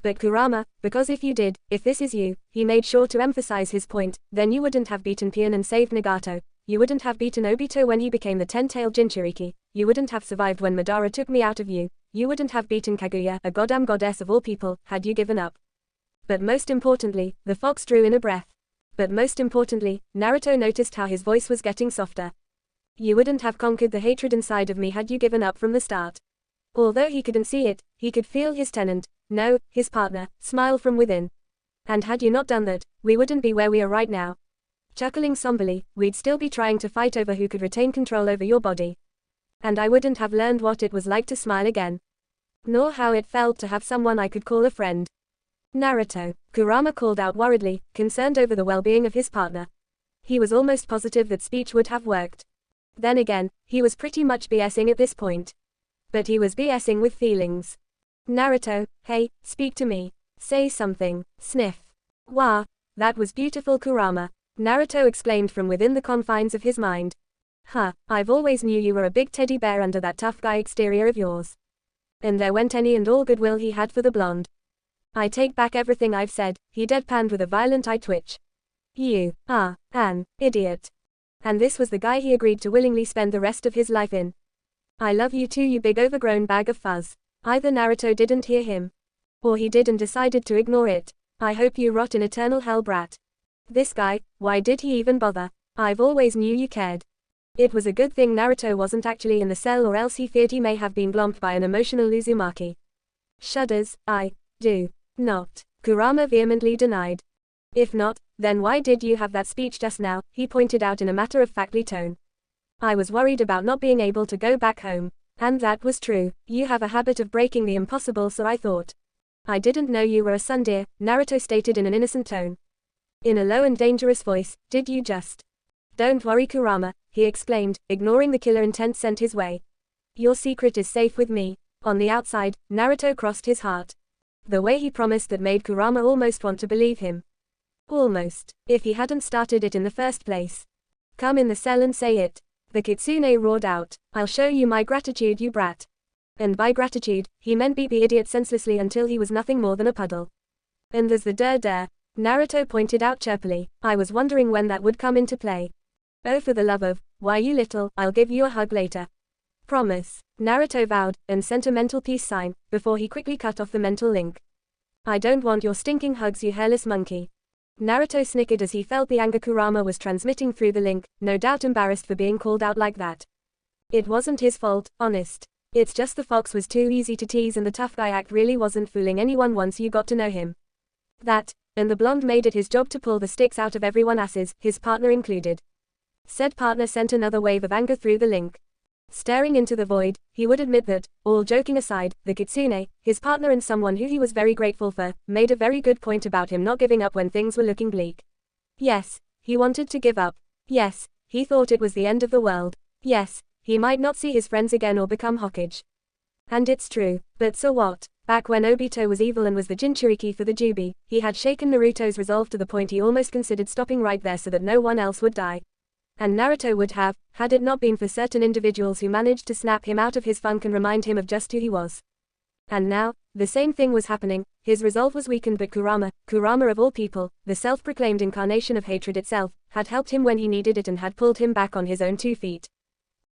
But Kurama, because if you did, if this is you, he made sure to emphasize his point, then you wouldn't have beaten Pion and saved Nagato, you wouldn't have beaten Obito when he became the 10-tailed Jinchuriki, you wouldn't have survived when Madara took me out of you wouldn't have beaten Kaguya, a goddamn goddess of all people, had you given up. But most importantly, the fox drew in a breath. But most importantly, Naruto noticed how his voice was getting softer. You wouldn't have conquered the hatred inside of me had you given up from the start. Although he couldn't see it, he could feel his tenant, no, his partner, smile from within. And had you not done that, we wouldn't be where we are right now. Chuckling somberly, we'd still be trying to fight over who could retain control over your body. And I wouldn't have learned what it was like to smile again. Nor how it felt to have someone I could call a friend. Naruto, Kurama called out worriedly, concerned over the well-being of his partner. He was almost positive that speech would have worked. Then again, he was pretty much BSing at this point. But he was BSing with feelings. Naruto, hey, speak to me. Say something. Sniff. Wah, that was beautiful, Kurama. Naruto exclaimed from within the confines of his mind. Huh, I've always knew you were a big teddy bear under that tough guy exterior of yours. And there went any and all goodwill he had for the blonde. I take back everything I've said, he deadpanned with a violent eye twitch. You are an idiot. And this was the guy he agreed to willingly spend the rest of his life in. I love you too, you big overgrown bag of fuzz. Either Naruto didn't hear him. Or he did and decided to ignore it. I hope you rot in eternal hell, brat. This guy, why did he even bother? I've always knew you cared. It was a good thing Naruto wasn't actually in the cell, or else he feared he may have been blomped by an emotional Uzumaki. Shudders, I do not. Kurama vehemently denied. If not, then why did you have that speech just now, he pointed out in a matter-of-factly tone. I was worried about not being able to go back home. And that was true. You have a habit of breaking the impossible, so I thought. I didn't know you were a tsundere, Naruto stated in an innocent tone. In a low and dangerous voice, did you just? Don't worry, Kurama, he exclaimed, ignoring the killer intent sent his way. Your secret is safe with me. On the outside, Naruto crossed his heart. The way he promised that made Kurama almost want to believe him. Almost. If he hadn't started it in the first place. Come in the cell and say it. The kitsune roared out. I'll show you my gratitude, you brat. And by gratitude, he meant beat the idiot senselessly until he was nothing more than a puddle. And there's the Naruto pointed out chirpily. I was wondering when that would come into play. Oh, for the love of, why you little, I'll give you a hug later. Promise. Naruto vowed, and sent a mental peace sign, before he quickly cut off the mental link. I don't want your stinking hugs, you hairless monkey. Naruto snickered as he felt the anger Kurama was transmitting through the link, no doubt embarrassed for being called out like that. It wasn't his fault, honest. It's just the fox was too easy to tease and the tough guy act really wasn't fooling anyone once you got to know him. That, and the blonde made it his job to pull the sticks out of everyone's asses, his partner included. Said partner sent another wave of anger through the link. Staring into the void, he would admit that, all joking aside, the kitsune, his partner and someone who he was very grateful for, made a very good point about him not giving up when things were looking bleak. Yes, he wanted to give up. Yes, he thought it was the end of the world. Yes, he might not see his friends again or become Hokage. And it's true, but so what? Back when Obito was evil and was the Jinchuriki for the Jubi, he had shaken Naruto's resolve to the point he almost considered stopping right there so that no one else would die. And Naruto would have, had it not been for certain individuals who managed to snap him out of his funk and remind him of just who he was. And now, the same thing was happening, his resolve was weakened, but Kurama of all people, the self-proclaimed incarnation of hatred itself, had helped him when he needed it and had pulled him back on his own 2 feet.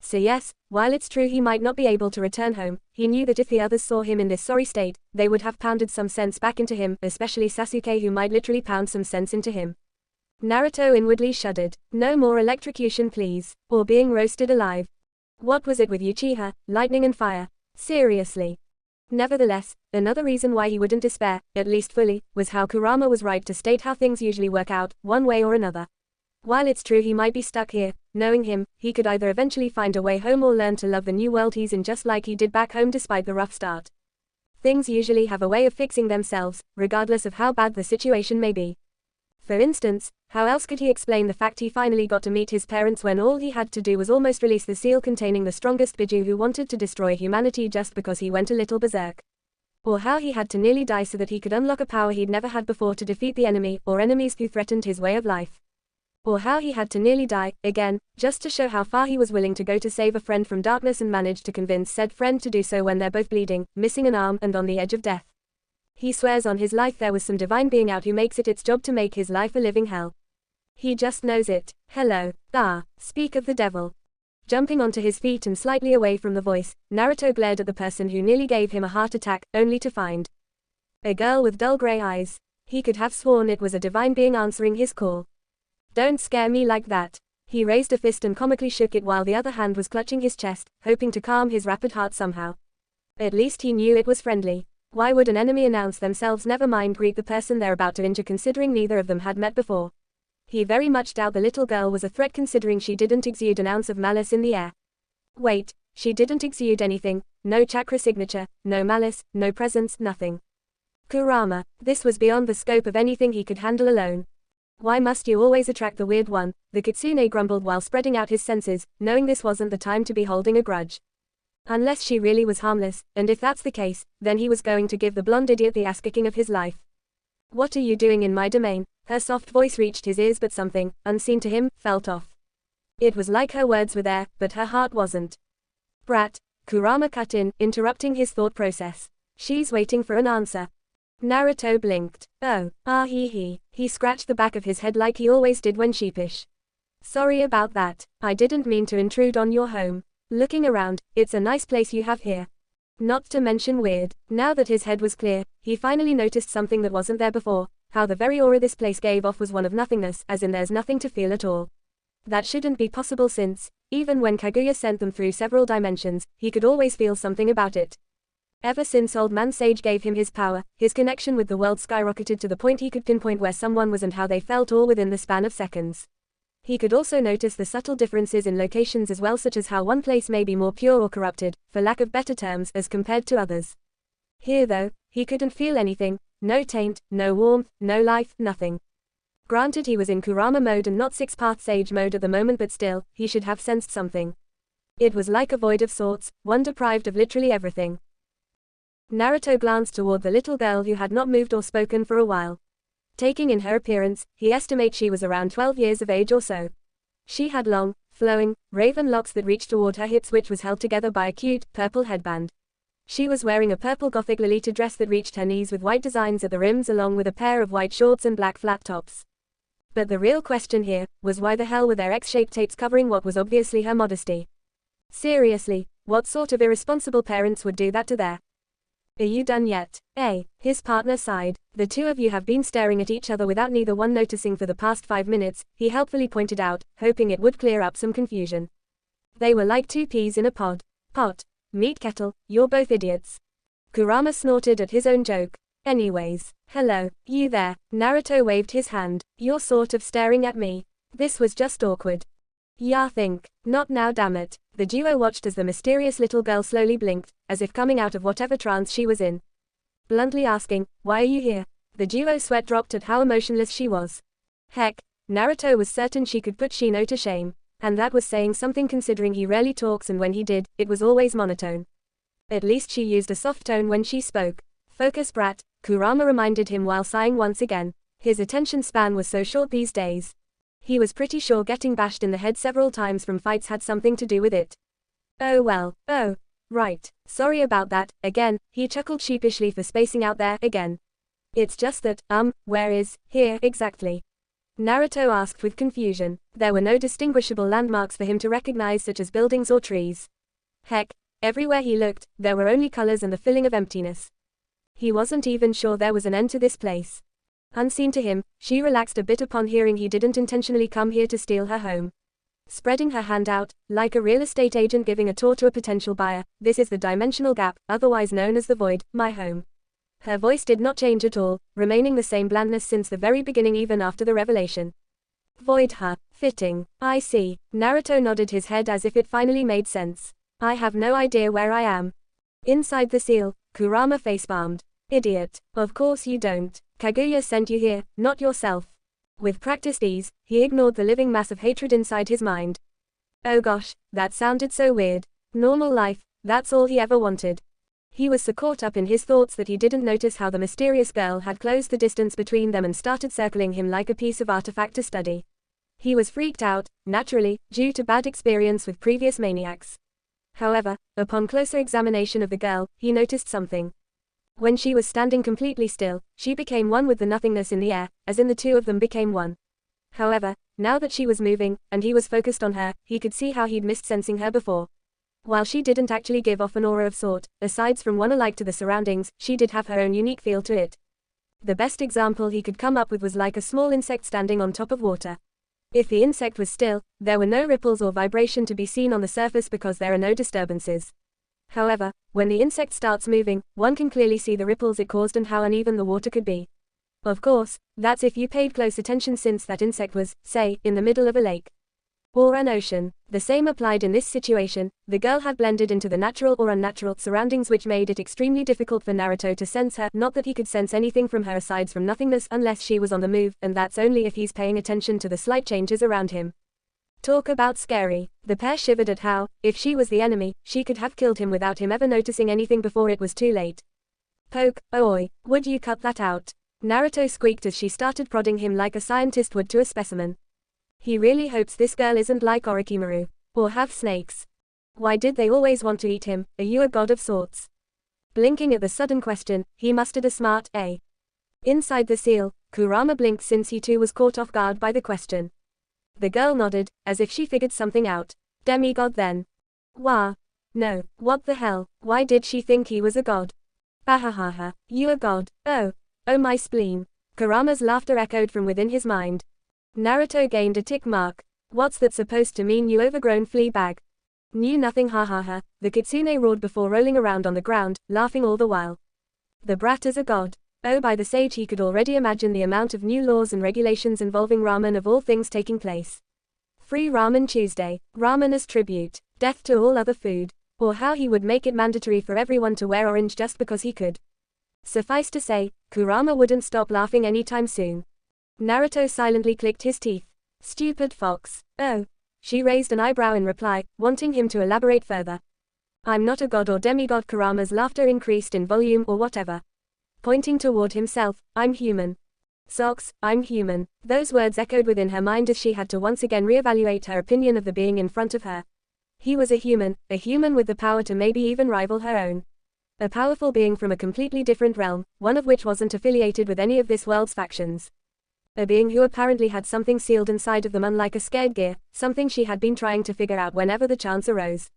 So yes, while it's true he might not be able to return home, he knew that if the others saw him in this sorry state, they would have pounded some sense back into him, especially Sasuke, who might literally pound some sense into him. Naruto inwardly shuddered. No more electrocution please, or being roasted alive. What was it with Uchiha, lightning and fire? Seriously. Nevertheless, another reason why he wouldn't despair, at least fully, was how Kurama was right to state how things usually work out, one way or another. While it's true he might be stuck here, knowing him, he could either eventually find a way home or learn to love the new world he's in just like he did back home despite the rough start. Things usually have a way of fixing themselves, regardless of how bad the situation may be. For instance, how else could he explain the fact he finally got to meet his parents when all he had to do was almost release the seal containing the strongest Biju who wanted to destroy humanity just because he went a little berserk? Or how he had to nearly die so that he could unlock a power he'd never had before to defeat the enemy or enemies who threatened his way of life? Or how he had to nearly die, again, just to show how far he was willing to go to save a friend from darkness and managed to convince said friend to do so when they're both bleeding, missing an arm and on the edge of death. He swears on his life there was some divine being out who makes it its job to make his life a living hell. He just knows it. Hello. Speak of the devil. Jumping onto his feet and slightly away from the voice, Naruto glared at the person who nearly gave him a heart attack, only to find a girl with dull grey eyes. He could have sworn it was a divine being answering his call. Don't scare me like that. He raised a fist and comically shook it while the other hand was clutching his chest, hoping to calm his rapid heart somehow. At least he knew it was friendly. Why would an enemy announce themselves, never mind greet the person they're about to injure, considering neither of them had met before? He very much doubted the little girl was a threat considering she didn't exude an ounce of malice in the air. Wait, she didn't exude anything, no chakra signature, no malice, no presence, nothing. Kurama, this was beyond the scope of anything he could handle alone. Why must you always attract the weird one? The kitsune grumbled while spreading out his senses, knowing this wasn't the time to be holding a grudge. Unless she really was harmless, and if that's the case, then he was going to give the blonde idiot the ass-kicking of his life. What are you doing in my domain? Her soft voice reached his ears, but something, unseen to him, felt off. It was like her words were there, but her heart wasn't. Brat, Kurama cut in, interrupting his thought process. She's waiting for an answer. Naruto blinked. He scratched the back of his head like he always did when sheepish. Sorry about that. I didn't mean to intrude on your home. Looking around, it's a nice place you have here. Not to mention weird. Now that his head was clear, he finally noticed something that wasn't there before, how the very aura this place gave off was one of nothingness, as in there's nothing to feel at all. That shouldn't be possible since, even when Kaguya sent them through several dimensions, he could always feel something about it. Ever since Old Man Sage gave him his power, his connection with the world skyrocketed to the point he could pinpoint where someone was and how they felt all within the span of seconds. He could also notice the subtle differences in locations as well, such as how one place may be more pure or corrupted, for lack of better terms, as compared to others. Here though, he couldn't feel anything, no taint, no warmth, no life, nothing. Granted he was in Kurama mode and not Six-Path Sage mode at the moment, but still, he should have sensed something. It was like a void of sorts, one deprived of literally everything. Naruto glanced toward the little girl who had not moved or spoken for a while. Taking in her appearance, he estimates she was around 12 years of age or so. She had long, flowing, raven locks that reached toward her hips, which was held together by a cute, purple headband. She was wearing a purple gothic Lolita dress that reached her knees with white designs at the rims along with a pair of white shorts and black flat tops. But the real question here was why the hell were there X-shaped tapes covering what was obviously her modesty? Seriously, what sort of irresponsible parents would do that to their... Are you done yet? His partner sighed. The two of you have been staring at each other without neither one noticing for the past 5 minutes, he helpfully pointed out, hoping it would clear up some confusion. They were like two peas in a pod. Meat kettle, you're both idiots. Kurama snorted at his own joke. Anyways, hello, you there. Naruto waved his hand. You're sort of staring at me. This was just awkward. Yeah, think. Not now, damn it. The duo watched as the mysterious little girl slowly blinked, as if coming out of whatever trance she was in. Bluntly asking, why are you here? The duo's sweat dropped at how emotionless she was. Heck, Naruto was certain she could put Shino to shame. And that was saying something considering he rarely talks, and when he did, it was always monotone. At least she used a soft tone when she spoke. Focus, brat, Kurama reminded him while sighing once again. His attention span was so short these days. He was pretty sure getting bashed in the head several times from fights had something to do with it. Oh well, right, sorry about that, again, he chuckled sheepishly for spacing out there, again. It's just that, where is, here, exactly? Naruto asked with confusion. There were no distinguishable landmarks for him to recognize, such as buildings or trees. Heck, everywhere he looked, there were only colors and the feeling of emptiness. He wasn't even sure there was an end to this place. Unseen to him, she relaxed a bit upon hearing he didn't intentionally come here to steal her home. Spreading her hand out, like a real estate agent giving a tour to a potential buyer, "This is the dimensional gap, otherwise known as the void, my home." Her voice did not change at all, remaining the same blandness since the very beginning even after the revelation. Void, huh? Fitting. I see. Naruto nodded his head as if it finally made sense. I have no idea where I am. Inside the seal, Kurama facepalmed. Idiot. Of course you don't. Kaguya sent you here, not yourself. With practiced ease, he ignored the living mass of hatred inside his mind. Oh gosh, that sounded so weird. Normal life, that's all he ever wanted. He was so caught up in his thoughts that he didn't notice how the mysterious girl had closed the distance between them and started circling him like a piece of artifact to study. He was freaked out, naturally, due to bad experience with previous maniacs. However, upon closer examination of the girl, he noticed something. When she was standing completely still, she became one with the nothingness in the air, as in the two of them became one. However, now that she was moving, and he was focused on her, he could see how he'd missed sensing her before. While she didn't actually give off an aura of sort, aside from one alike to the surroundings, she did have her own unique feel to it. The best example he could come up with was like a small insect standing on top of water. If the insect was still, there were no ripples or vibration to be seen on the surface because there are no disturbances. However, when the insect starts moving, one can clearly see the ripples it caused and how uneven the water could be. Of course, that's if you paid close attention, since that insect was, say, in the middle of a lake. Or an ocean. The same applied in this situation. The girl had blended into the natural or unnatural surroundings, which made it extremely difficult for Naruto to sense her, not that he could sense anything from her aside from nothingness unless she was on the move, and that's only if he's paying attention to the slight changes around him. Talk about scary. The pair shivered at how, if she was the enemy, she could have killed him without him ever noticing anything before it was too late. Poke, oi, would you cut that out? Naruto squeaked as she started prodding him like a scientist would to a specimen. He really hopes this girl isn't like Orochimaru, or have snakes. Why did they always want to eat him? Are you a god of sorts? Blinking at the sudden question, he mustered a smart "A." Inside the seal, Kurama blinked since he too was caught off guard by the question. The girl nodded, as if she figured something out. Demigod then. Wah. No, what the hell, why did she think he was a god? Bahahaha, you a god, oh my spleen. Kurama's laughter echoed from within his mind. Naruto gained a tick mark. What's that supposed to mean, you overgrown flea bag? Knew nothing, ha ha ha, the kitsune roared before rolling around on the ground, laughing all the while. The brat is a god. Oh, by the sage, he could already imagine the amount of new laws and regulations involving ramen of all things taking place. Free Ramen Tuesday, ramen as tribute, death to all other food, or how he would make it mandatory for everyone to wear orange just because he could. Suffice to say, Kurama wouldn't stop laughing anytime soon. Naruto silently clicked his teeth. Stupid fox. Oh. She raised an eyebrow in reply, wanting him to elaborate further. I'm not a god or demigod. Kurama's laughter increased in volume or whatever. Pointing toward himself, I'm human. Socks, I'm human. Those words echoed within her mind as she had to once again reevaluate her opinion of the being in front of her. He was a human with the power to maybe even rival her own. A powerful being from a completely different realm, one of which wasn't affiliated with any of this world's factions. A being who apparently had something sealed inside of them, unlike a scared gear, something she had been trying to figure out whenever the chance arose.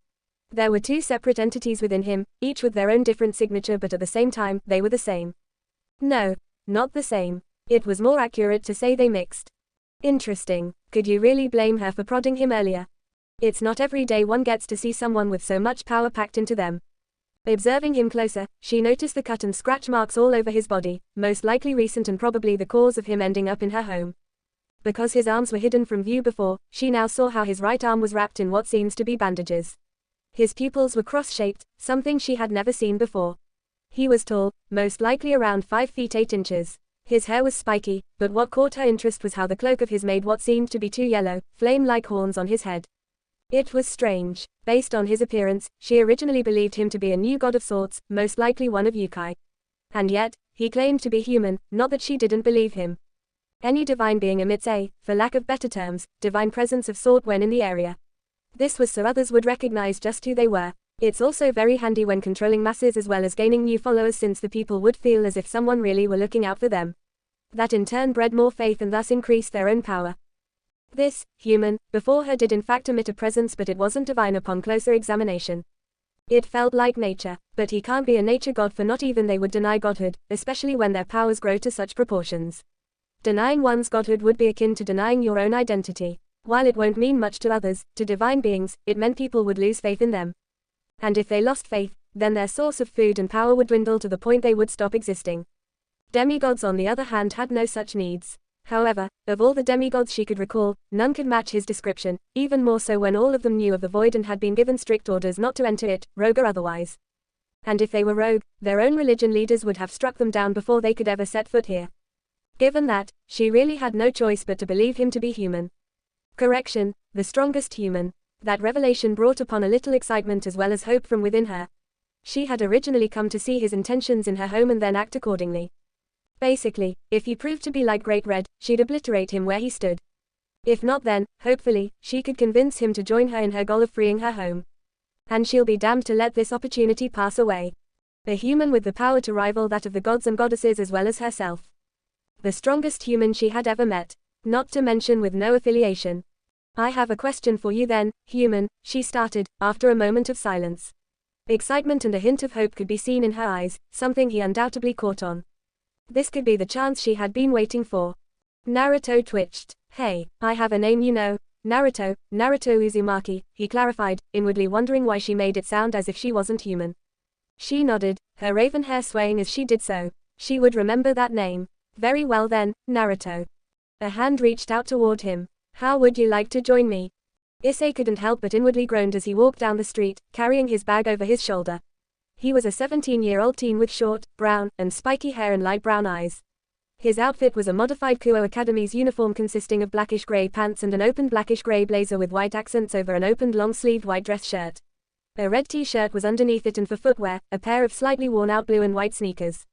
There were two separate entities within him, each with their own different signature, but at the same time, they were the same. No, not the same. It was more accurate to say they mixed. Interesting. Could you really blame her for prodding him earlier? It's not every day one gets to see someone with so much power packed into them. Observing him closer, she noticed the cut and scratch marks all over his body, most likely recent and probably the cause of him ending up in her home. Because his arms were hidden from view before, she now saw how his right arm was wrapped in what seems to be bandages. His pupils were cross-shaped, something she had never seen before. He was tall, most likely around 5 feet 8 inches. His hair was spiky, but what caught her interest was how the cloak of his made what seemed to be 2 yellow, flame-like horns on his head. It was strange. Based on his appearance, she originally believed him to be a new god of sorts, most likely one of Yukai. And yet, he claimed to be human, not that she didn't believe him. Any divine being emits a, for lack of better terms, divine presence of sort when in the area. This was so others would recognize just who they were. It's also very handy when controlling masses as well as gaining new followers, since the people would feel as if someone really were looking out for them. That in turn bred more faith and thus increased their own power. This human before her did in fact emit a presence, but it wasn't divine upon closer examination. It felt like nature, but he can't be a nature god, for not even they would deny godhood, especially when their powers grow to such proportions. Denying one's godhood would be akin to denying your own identity. While it won't mean much to others, to divine beings, it meant people would lose faith in them. And if they lost faith, then their source of food and power would dwindle to the point they would stop existing. Demigods on the other hand had no such needs. However, of all the demigods she could recall, none could match his description, even more so when all of them knew of the void and had been given strict orders not to enter it, rogue or otherwise. And if they were rogue, their own religion leaders would have struck them down before they could ever set foot here. Given that, she really had no choice but to believe him to be human. Correction, the strongest human. That revelation brought upon a little excitement as well as hope from within her. She had originally come to see his intentions in her home and then act accordingly. Basically, if he proved to be like Great Red, she'd obliterate him where he stood. If not, then, hopefully, she could convince him to join her in her goal of freeing her home. And she'll be damned to let this opportunity pass away. A human with the power to rival that of the gods and goddesses as well as herself. The strongest human she had ever met. Not to mention with no affiliation. I have a question for you then, human, she started, after a moment of silence. Excitement and a hint of hope could be seen in her eyes, something he undoubtedly caught on. This could be the chance she had been waiting for. Naruto twitched. Hey, I have a name, you know. Naruto Uzumaki, he clarified, inwardly wondering why she made it sound as if she wasn't human. She nodded, her raven hair swaying as she did so. She would remember that name. Very well then, Naruto. A hand reached out toward him. How would you like to join me? Issei couldn't help but inwardly groaned as he walked down the street, carrying his bag over his shoulder. He was a 17-year-old teen with short, brown, and spiky hair and light brown eyes. His outfit was a modified Kuo Academy's uniform consisting of blackish-gray pants and an open blackish-gray blazer with white accents over an opened long-sleeved white dress shirt. A red t-shirt was underneath it, and for footwear, a pair of slightly worn-out blue and white sneakers.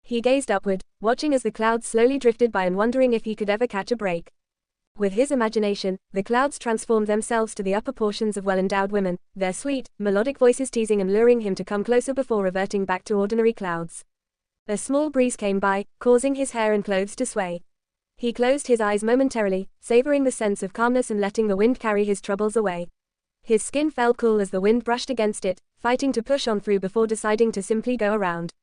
He gazed upward, watching as the clouds slowly drifted by and wondering if he could ever catch a break. With his imagination, the clouds transformed themselves to the upper portions of well-endowed women, their sweet, melodic voices teasing and luring him to come closer before reverting back to ordinary clouds. A small breeze came by, causing his hair and clothes to sway. He closed his eyes momentarily, savoring the sense of calmness and letting the wind carry his troubles away. His skin felt cool as the wind brushed against it, fighting to push on through before deciding to simply go around.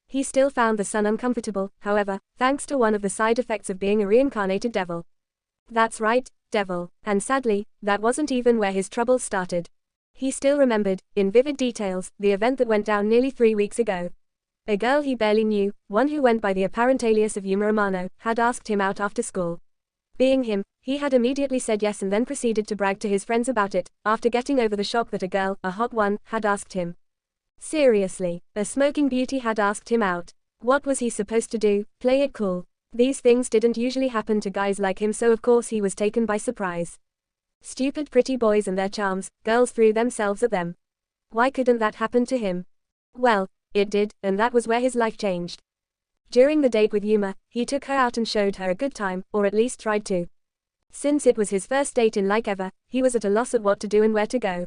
He still found the sun uncomfortable, however, thanks to one of the side effects of being a reincarnated devil. That's right, devil. And sadly, that wasn't even where his troubles started. He still remembered, in vivid details, the event that went down nearly 3 weeks ago. A girl he barely knew, one who went by the apparent alias of Yuma Amano, had asked him out after school. Being him, he had immediately said yes and then proceeded to brag to his friends about it, after getting over the shock that a girl, a hot one, had asked him. Seriously, a smoking beauty had asked him out. What was he supposed to do, play it cool? These things didn't usually happen to guys like him, so of course he was taken by surprise. Stupid pretty boys and their charms, girls threw themselves at them. Why couldn't that happen to him? Well, it did, and that was where his life changed. During the date with Yuma, he took her out and showed her a good time, or at least tried to. Since it was his first date in like ever, he was at a loss at what to do and where to go.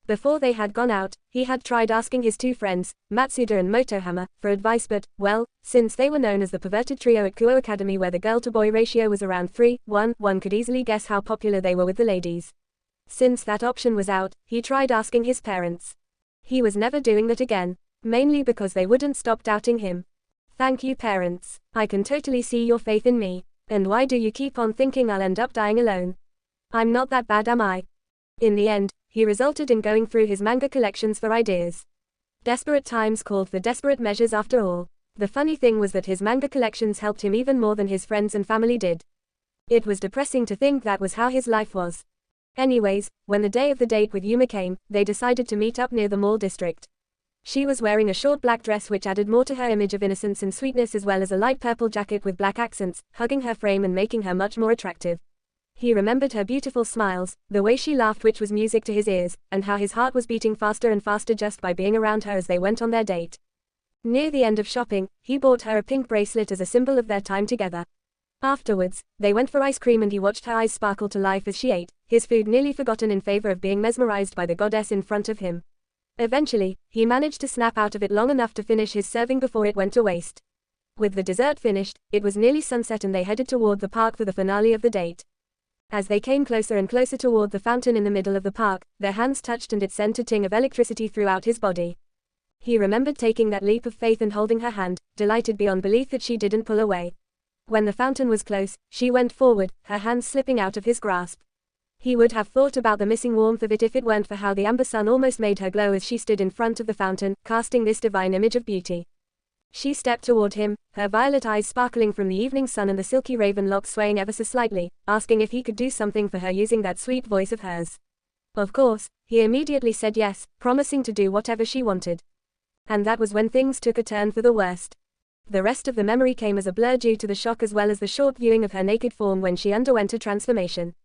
Before they had gone out, he had tried asking his 2 friends, Matsuda and Motohama, for advice, but, well, since they were known as the perverted trio at Kuo Academy where the girl-to-boy ratio was around 3:1, one could easily guess how popular they were with the ladies. Since that option was out, he tried asking his parents. He was never doing that again, mainly because they wouldn't stop doubting him. Thank you, parents. I can totally see your faith in me. And why do you keep on thinking I'll end up dying alone? I'm not that bad, am I? In the end, he resulted in going through his manga collections for ideas. Desperate times called for desperate measures after all. The funny thing was that his manga collections helped him even more than his friends and family did. It was depressing to think that was how his life was. Anyways, when the day of the date with Yuma came, they decided to meet up near the mall district. She was wearing a short black dress which added more to her image of innocence and sweetness, as well as a light purple jacket with black accents, hugging her frame and making her much more attractive. He remembered her beautiful smiles, the way she laughed which was music to his ears, and how his heart was beating faster and faster just by being around her as they went on their date. Near the end of shopping, he bought her a pink bracelet as a symbol of their time together. Afterwards, they went for ice cream and he watched her eyes sparkle to life as she ate, his food nearly forgotten in favor of being mesmerized by the goddess in front of him. Eventually, he managed to snap out of it long enough to finish his serving before it went to waste. With the dessert finished, it was nearly sunset and they headed toward the park for the finale of the date. As they came closer and closer toward the fountain in the middle of the park, their hands touched and it sent a ting of electricity throughout his body. He remembered taking that leap of faith and holding her hand, delighted beyond belief that she didn't pull away. When the fountain was close, she went forward, her hands slipping out of his grasp. He would have thought about the missing warmth of it if it weren't for how the amber sun almost made her glow as she stood in front of the fountain, casting this divine image of beauty. She stepped toward him, her violet eyes sparkling from the evening sun and the silky raven locks swaying ever so slightly, asking if he could do something for her using that sweet voice of hers. Of course, he immediately said yes, promising to do whatever she wanted. And that was when things took a turn for the worst. The rest of the memory came as a blur due to the shock as well as the short viewing of her naked form when she underwent a transformation.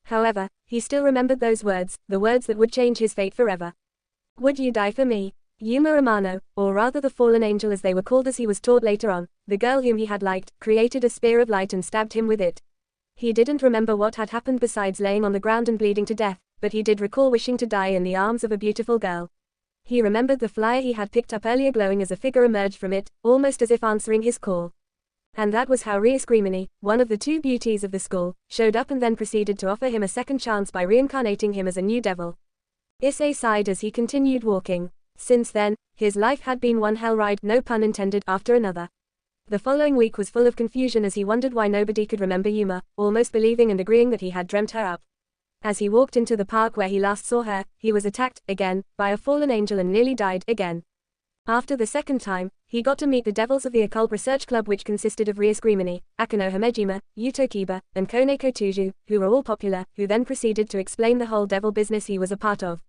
However, he still remembered those words, the words that would change his fate forever. Would you die for me? Yuma Amano, or rather the fallen angel as they were called as he was taught later on, the girl whom he had liked, created a spear of light and stabbed him with it. He didn't remember what had happened besides laying on the ground and bleeding to death, but he did recall wishing to die in the arms of a beautiful girl. He remembered the flyer he had picked up earlier glowing as a figure emerged from it, almost as if answering his call. And that was how Ria Screamini, one of the two beauties of the school, showed up and then proceeded to offer him a second chance by reincarnating him as a new devil. Issei sighed as he continued walking. Since then, his life had been one hell ride, no pun intended, after another. The following week was full of confusion as he wondered why nobody could remember Yuma, almost believing and agreeing that he had dreamt her up. As he walked into the park where he last saw her, he was attacked, again, by a fallen angel and nearly died, again. After the second time, he got to meet the Devils of the Occult Research Club which consisted of Ria Screamini, Akano Hamejima, Yuto Kiba, and Koneko Tuju, who were all popular, who then proceeded to explain the whole devil business he was a part of.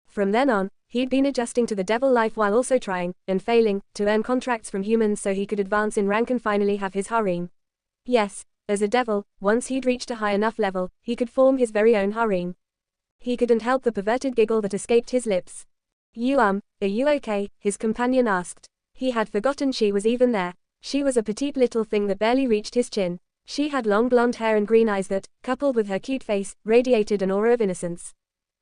From then on, he'd been adjusting to the devil life while also trying, and failing, to earn contracts from humans so he could advance in rank and finally have his harem. Yes, as a devil, once he'd reached a high enough level, he could form his very own harem. He couldn't help the perverted giggle that escaped his lips. Are you okay? His companion asked. He had forgotten she was even there. She was a petite little thing that barely reached his chin. She had long blonde hair and green eyes that, coupled with her cute face, radiated an aura of innocence.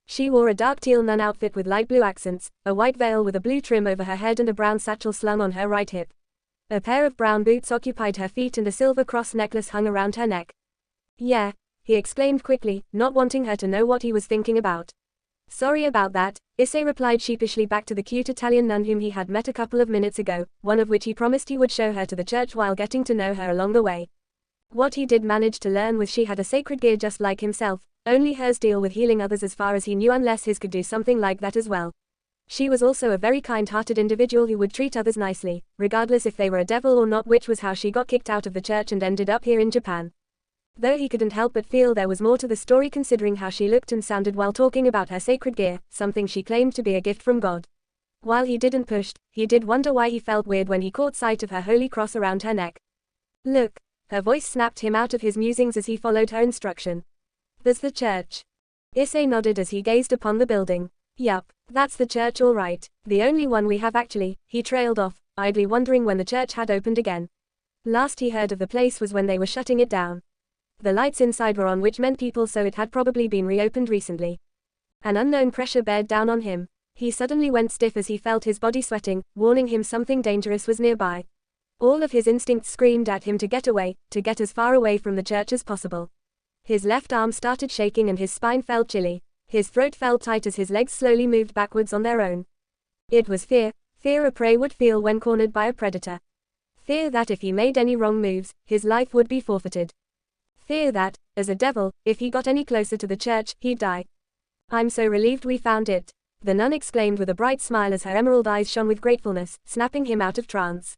She wore a dark teal nun outfit with light blue accents, a white veil with a blue trim over her head and a brown satchel slung on her right hip. A pair of brown boots occupied her feet and a silver cross necklace hung around her neck. Yeah, he exclaimed quickly, not wanting her to know what he was thinking about. Sorry about that, Issei replied sheepishly back to the cute Italian nun whom he had met a couple of minutes ago, one of which he promised he would show her to the church while getting to know her along the way. What he did manage to learn was she had a sacred gear just like himself, only hers deal with healing others as far as he knew unless his could do something like that as well. She was also a very kind-hearted individual who would treat others nicely, regardless if they were a devil or not, which was how she got kicked out of the church and ended up here in Japan. Though he couldn't help but feel there was more to the story considering how she looked and sounded while talking about her sacred gear, something she claimed to be a gift from God. While he didn't push, he did wonder why he felt weird when he caught sight of her holy cross around her neck. Look, her voice snapped him out of his musings as he followed her instruction. There's the church. Issei nodded as he gazed upon the building. Yup, that's the church all right, the only one we have actually, he trailed off, idly wondering when the church had opened again. Last he heard of the place was when they were shutting it down. The lights inside were on, which meant people, so it had probably been reopened recently. An unknown pressure bared down on him. He suddenly went stiff as he felt his body sweating, warning him something dangerous was nearby. All of his instincts screamed at him to get away, to get as far away from the church as possible. His left arm started shaking and his spine felt chilly. His throat felt tight as his legs slowly moved backwards on their own. It was fear a prey would feel when cornered by a predator. Fear that if he made any wrong moves, his life would be forfeited. Fear that, as a devil, if he got any closer to the church, he'd die. I'm so relieved we found it, the nun exclaimed with a bright smile as her emerald eyes shone with gratefulness, snapping him out of trance.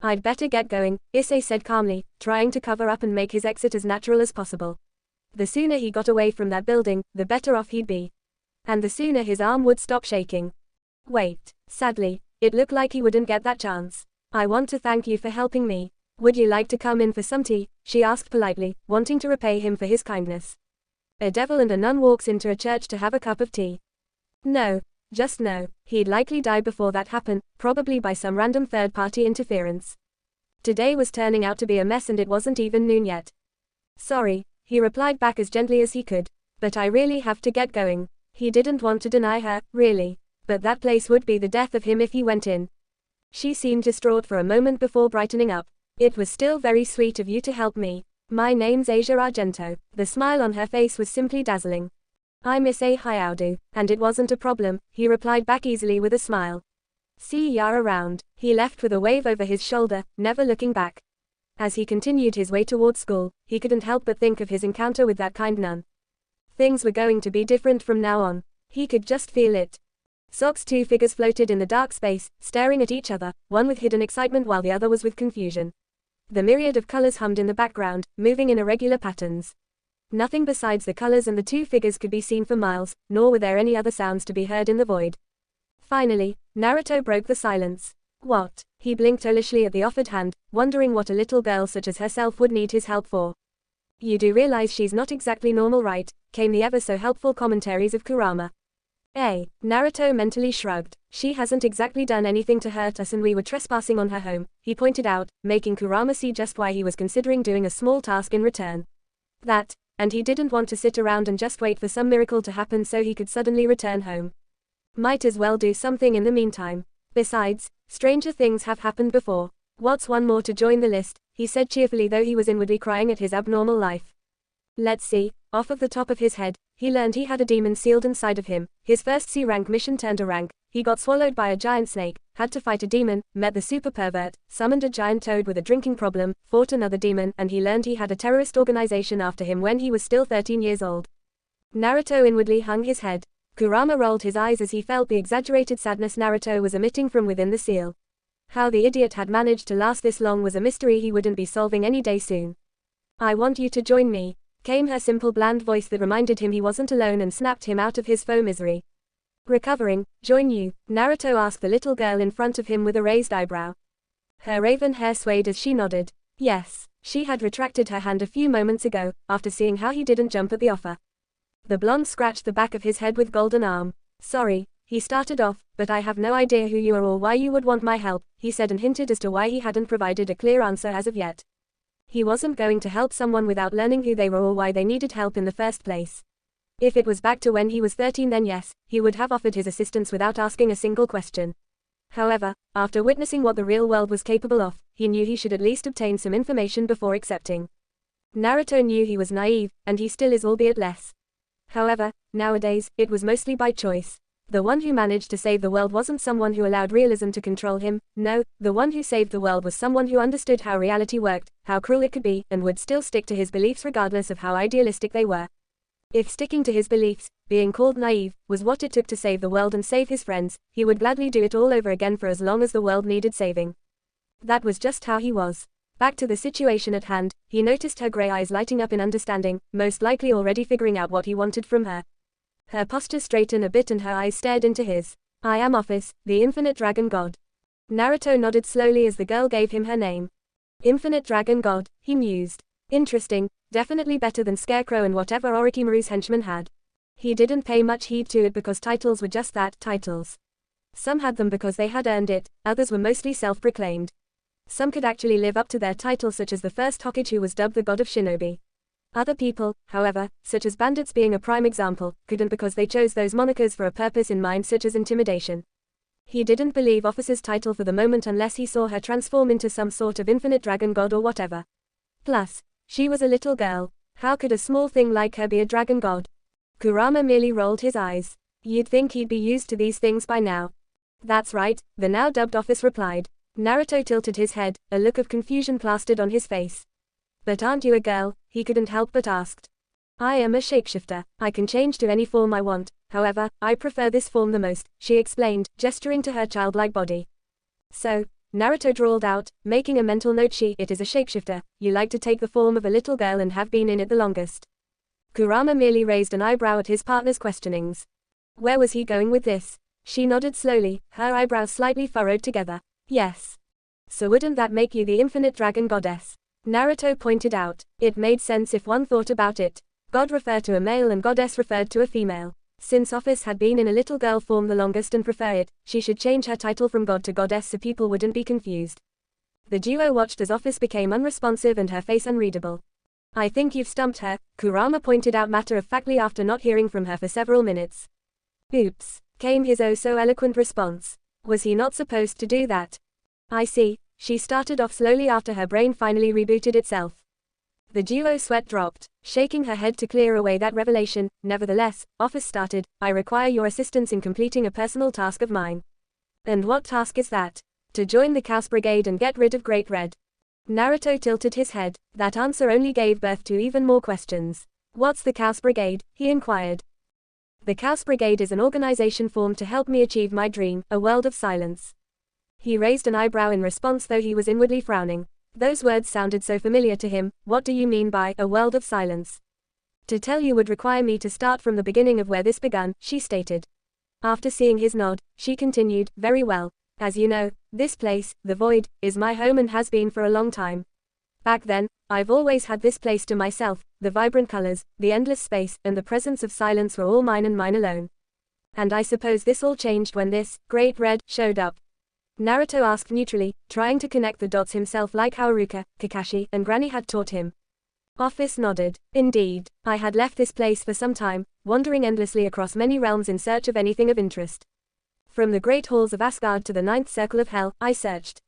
I'd better get going, Issei said calmly, trying to cover up and make his exit as natural as possible. The sooner he got away from that building, the better off he'd be. And the sooner his arm would stop shaking. Wait, sadly, it looked like he wouldn't get that chance. I want to thank you for helping me. Would you like to come in for some tea? She asked politely, wanting to repay him for his kindness. A devil and a nun walks into a church to have a cup of tea. No, just no, he'd likely die before that happened, probably by some random third-party interference. Today was turning out to be a mess and it wasn't even noon yet. Sorry, he replied back as gently as he could, but I really have to get going. He didn't want to deny her, really, but that place would be the death of him if he went in. She seemed distraught for a moment before brightening up. It was still very sweet of you to help me. My name's Asia Argento. The smile on her face was simply dazzling. I miss a Highschool, and it wasn't a problem, he replied back easily with a smile. See ya around. He left with a wave over his shoulder, never looking back. As he continued his way towards school, he couldn't help but think of his encounter with that kind nun. Things were going to be different from now on. He could just feel it. Sock's two figures floated in the dark space, staring at each other, one with hidden excitement while the other was with confusion. The myriad of colors hummed in the background, moving in irregular patterns. Nothing besides the colors and the two figures could be seen for miles, nor were there any other sounds to be heard in the void. Finally, Naruto broke the silence. What? He blinked foolishly at the offered hand, wondering what a little girl such as herself would need his help for. You do realize she's not exactly normal, right? Came the ever so helpful commentaries of Kurama. Naruto mentally shrugged. She hasn't exactly done anything to hurt us and we were trespassing on her home, he pointed out, making Kurama see just why he was considering doing a small task in return. That, and he didn't want to sit around and just wait for some miracle to happen so he could suddenly return home. Might as well do something in the meantime. Besides, stranger things have happened before. What's one more to join the list, he said cheerfully though he was inwardly crying at his abnormal life. Let's see, off of the top of his head, he learned he had a demon sealed inside of him. His first C-rank mission turned a rank, he got swallowed by a giant snake, had to fight a demon, met the super pervert, summoned a giant toad with a drinking problem, fought another demon, and he learned he had a terrorist organization after him when he was still 13 years old. Naruto inwardly hung his head. Kurama rolled his eyes as he felt the exaggerated sadness Naruto was emitting from within the seal. How the idiot had managed to last this long was a mystery he wouldn't be solving any day soon. I want you to join me, came her simple bland voice that reminded him he wasn't alone and snapped him out of his faux misery. Recovering, join you? Naruto asked the little girl in front of him with a raised eyebrow. Her raven hair swayed as she nodded. Yes, she had retracted her hand a few moments ago, after seeing how he didn't jump at the offer. The blonde scratched the back of his head with golden arm. Sorry, he started off, but I have no idea who you are or why you would want my help, he said and hinted as to why he hadn't provided a clear answer as of yet. He wasn't going to help someone without learning who they were or why they needed help in the first place. If it was back to when he was 13 then yes, he would have offered his assistance without asking a single question. However, after witnessing what the real world was capable of, he knew he should at least obtain some information before accepting. Naruto knew he was naive, and he still is, albeit less. However, nowadays, it was mostly by choice. The one who managed to save the world wasn't someone who allowed realism to control him, no, the one who saved the world was someone who understood how reality worked, how cruel it could be, and would still stick to his beliefs regardless of how idealistic they were. If sticking to his beliefs, being called naive, was what it took to save the world and save his friends, he would gladly do it all over again for as long as the world needed saving. That was just how he was. Back to the situation at hand, he noticed her grey eyes lighting up in understanding, most likely already figuring out what he wanted from her. Her posture straightened a bit and her eyes stared into his. I am Ophis, the Infinite Dragon God. Naruto nodded slowly as the girl gave him her name. Infinite Dragon God, he mused. Interesting, definitely better than Scarecrow and whatever Orochimaru's henchmen had. He didn't pay much heed to it because titles were just that, titles. Some had them because they had earned it, others were mostly self-proclaimed. Some could actually live up to their title, such as the first Hokage who was dubbed the God of Shinobi. Other people, however, such as bandits being a prime example, couldn't because they chose those monikers for a purpose in mind such as intimidation. He didn't believe Officer's title for the moment unless he saw her transform into some sort of infinite dragon god or whatever. Plus, she was a little girl. How could a small thing like her be a dragon god? Kurama merely rolled his eyes. You'd think he'd be used to these things by now. That's right, the now dubbed Office replied. Naruto tilted his head, a look of confusion plastered on his face. But aren't you a girl? He couldn't help but asked. I am a shapeshifter. I can change to any form I want, however, I prefer this form the most, she explained, gesturing to her childlike body. So, Naruto drawled out, making a mental note. It is a shapeshifter, you like to take the form of a little girl and have been in it the longest. Kurama merely raised an eyebrow at his partner's questionings. Where was he going with this? She nodded slowly, her eyebrows slightly furrowed together. Yes. So wouldn't that make you the infinite dragon goddess? Naruto pointed out. It made sense if one thought about it. God referred to a male and goddess referred to a female. Since Office had been in a little girl form the longest and prefer it, she should change her title from god to goddess so people wouldn't be confused. The duo watched as Office became unresponsive and her face unreadable. I think you've stumped her, Kurama pointed out matter-of-factly after not hearing from her for several minutes. Oops, came his oh-so-eloquent response. Was he not supposed to do that? I see, she started off slowly after her brain finally rebooted itself. The duo's sweat dropped, shaking her head to clear away that revelation. Nevertheless, Ophis started, I require your assistance in completing a personal task of mine. And what task is that? To join the Chaos Brigade and get rid of Great Red. Naruto tilted his head. That answer only gave birth to even more questions. What's the Chaos Brigade? He inquired. The Chaos Brigade is an organization formed to help me achieve my dream, a world of silence. He raised an eyebrow in response, though he was inwardly frowning. Those words sounded so familiar to him. What do you mean by a world of silence? To tell you would require me to start from the beginning of where this began, she stated. After seeing his nod, she continued, very well. As you know, this place, the Void, is my home and has been for a long time. Back then, I've always had this place to myself. The vibrant colors, the endless space, and the presence of silence were all mine and mine alone. And I suppose this all changed when this, Great Red, showed up. Naruto asked neutrally, trying to connect the dots himself like how Haruka, Kakashi, and Granny had taught him. Ophis nodded. Indeed, I had left this place for some time, wandering endlessly across many realms in search of anything of interest. From the great halls of Asgard to the ninth circle of hell, I searched.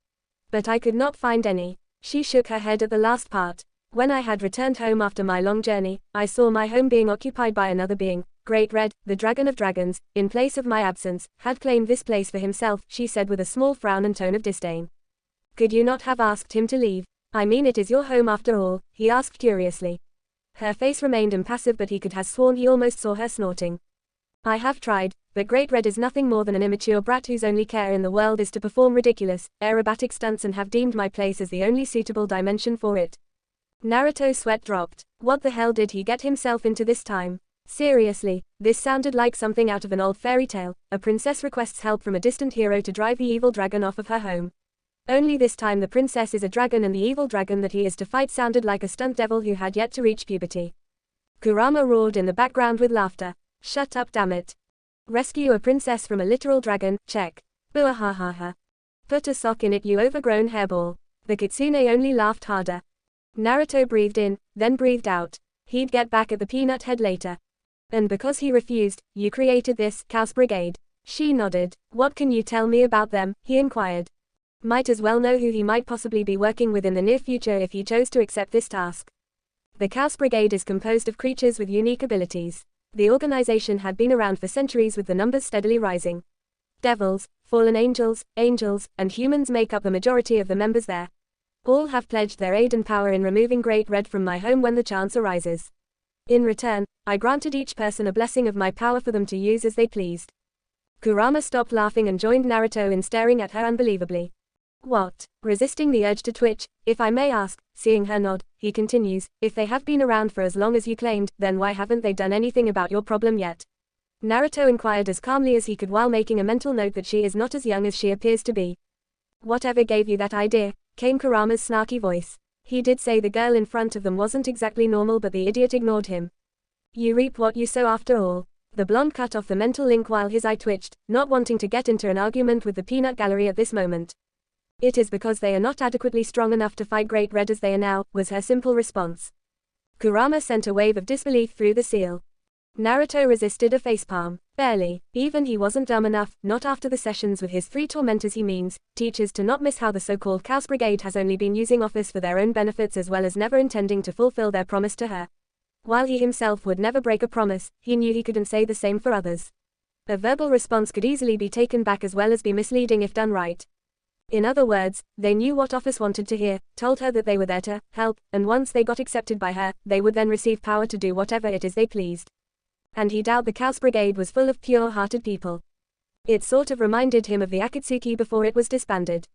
But I could not find any. She shook her head at the last part. When I had returned home after my long journey, I saw my home being occupied by another being. Great Red, the Dragon of Dragons, in place of my absence, had claimed this place for himself, she said with a small frown and tone of disdain. Could you not have asked him to leave? I mean, it is your home after all, he asked curiously. Her face remained impassive, but he could have sworn he almost saw her snorting. I have tried, but Great Red is nothing more than an immature brat whose only care in the world is to perform ridiculous, aerobatic stunts and have deemed my place as the only suitable dimension for it. Naruto's sweat dropped. What the hell did he get himself into this time? Seriously, this sounded like something out of an old fairy tale. A princess requests help from a distant hero to drive the evil dragon off of her home. Only this time the princess is a dragon and the evil dragon that he is to fight sounded like a stunt devil who had yet to reach puberty. Kurama roared in the background with laughter. Shut up, damn it. Rescue a princess from a literal dragon, check. Buahahaha. Put a sock in it, you overgrown hairball. The kitsune only laughed harder. Naruto breathed in, then breathed out. He'd get back at the peanut head later. And because he refused, you created this Chaos Brigade. She nodded. What can you tell me about them? He inquired. Might as well know who he might possibly be working with in the near future if he chose to accept this task. The Chaos Brigade is composed of creatures with unique abilities. The organization had been around for centuries with the numbers steadily rising. Devils, fallen angels, and humans make up the majority of the members there. All have pledged their aid and power in removing Great Red from my home when the chance arises. In return, I granted each person a blessing of my power for them to use as they pleased. Kurama stopped laughing and joined Naruto in staring at her unbelievably. What? Resisting the urge to twitch, if I may ask, seeing her nod, he continues, if they have been around for as long as you claimed, then why haven't they done anything about your problem yet? Naruto inquired as calmly as he could while making a mental note that she is not as young as she appears to be. Whatever gave you that idea? Came Kurama's snarky voice. He did say the girl in front of them wasn't exactly normal, but the idiot ignored him. You reap what you sow after all. The blonde cut off the mental link while his eye twitched, not wanting to get into an argument with the peanut gallery at this moment. It is because they are not adequately strong enough to fight Great Red as they are now, was her simple response. Kurama sent a wave of disbelief through the seal. Naruto resisted a facepalm. Barely. Even he wasn't dumb enough, not after the sessions with his 3 tormentors, he means, teachers, to not miss how the so-called Chaos Brigade has only been using Ophis for their own benefits as well as never intending to fulfill their promise to her. While he himself would never break a promise, he knew he couldn't say the same for others. A verbal response could easily be taken back as well as be misleading if done right. In other words, they knew what Ophis wanted to hear, told her that they were there to help, and once they got accepted by her, they would then receive power to do whatever it is they pleased. And he doubted the Chaos Brigade was full of pure-hearted people. It sort of reminded him of the Akatsuki before it was disbanded.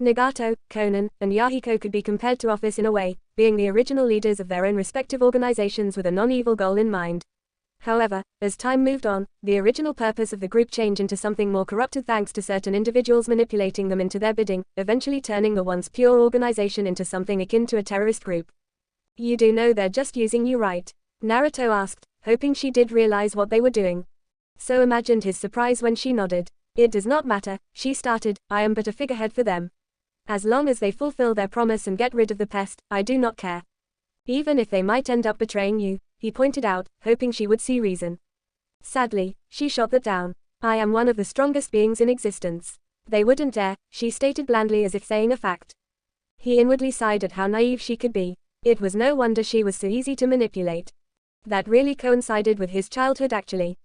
Nagato, Konan, and Yahiko could be compared to Ophis in a way, being the original leaders of their own respective organizations with a non-evil goal in mind. However, as time moved on, the original purpose of the group changed into something more corrupted thanks to certain individuals manipulating them into their bidding, eventually turning the once pure organization into something akin to a terrorist group. You do know they're just using you, right? Naruto asked, hoping she did realize what they were doing. So imagined his surprise when she nodded. It does not matter, she started, I am but a figurehead for them. As long as they fulfill their promise and get rid of the pest, I do not care. Even if they might end up betraying you, he pointed out, hoping she would see reason. Sadly, she shot that down. I am one of the strongest beings in existence. They wouldn't dare, she stated blandly as if saying a fact. He inwardly sighed at how naive she could be. It was no wonder she was so easy to manipulate. That really coincided with his childhood actually.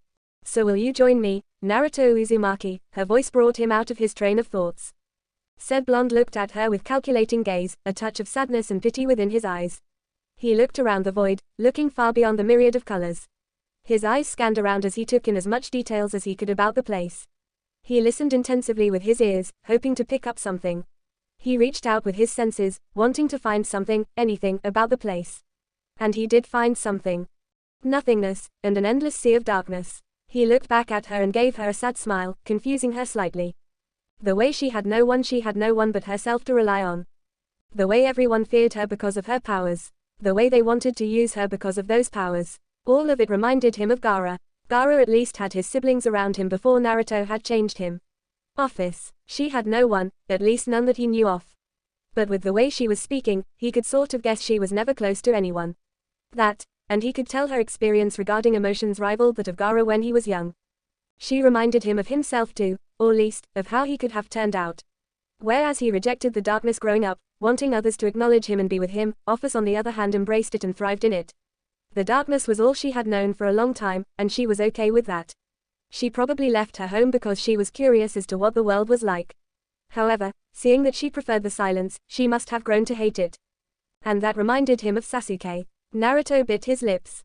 So will you join me, Naruto Uzumaki? Her voice brought him out of his train of thoughts. Said blonde looked at her with calculating gaze, a touch of sadness and pity within his eyes. He looked around the void, looking far beyond the myriad of colors. His eyes scanned around as he took in as much details as he could about the place. He listened intensively with his ears, hoping to pick up something. He reached out with his senses, wanting to find something, anything, about the place. And he did find something. Nothingness, and an endless sea of darkness. He looked back at her and gave her a sad smile, confusing her slightly. The way she had no one but herself to rely on. The way everyone feared her because of her powers. The way they wanted to use her because of those powers. All of it reminded him of Gaara. Gaara at least had his siblings around him before Naruto had changed him. Ophis. She had no one, at least none that he knew of. But with the way she was speaking, he could sort of guess she was never close to anyone. And he could tell her experience regarding emotions rivaled that of Gaara when he was young. She reminded him of himself too, or least, of how he could have turned out. Whereas he rejected the darkness growing up, wanting others to acknowledge him and be with him, Ophis on the other hand embraced it and thrived in it. The darkness was all she had known for a long time, and she was okay with that. She probably left her home because she was curious as to what the world was like. However, seeing that she preferred the silence, she must have grown to hate it. And that reminded him of Sasuke. Naruto bit his lips.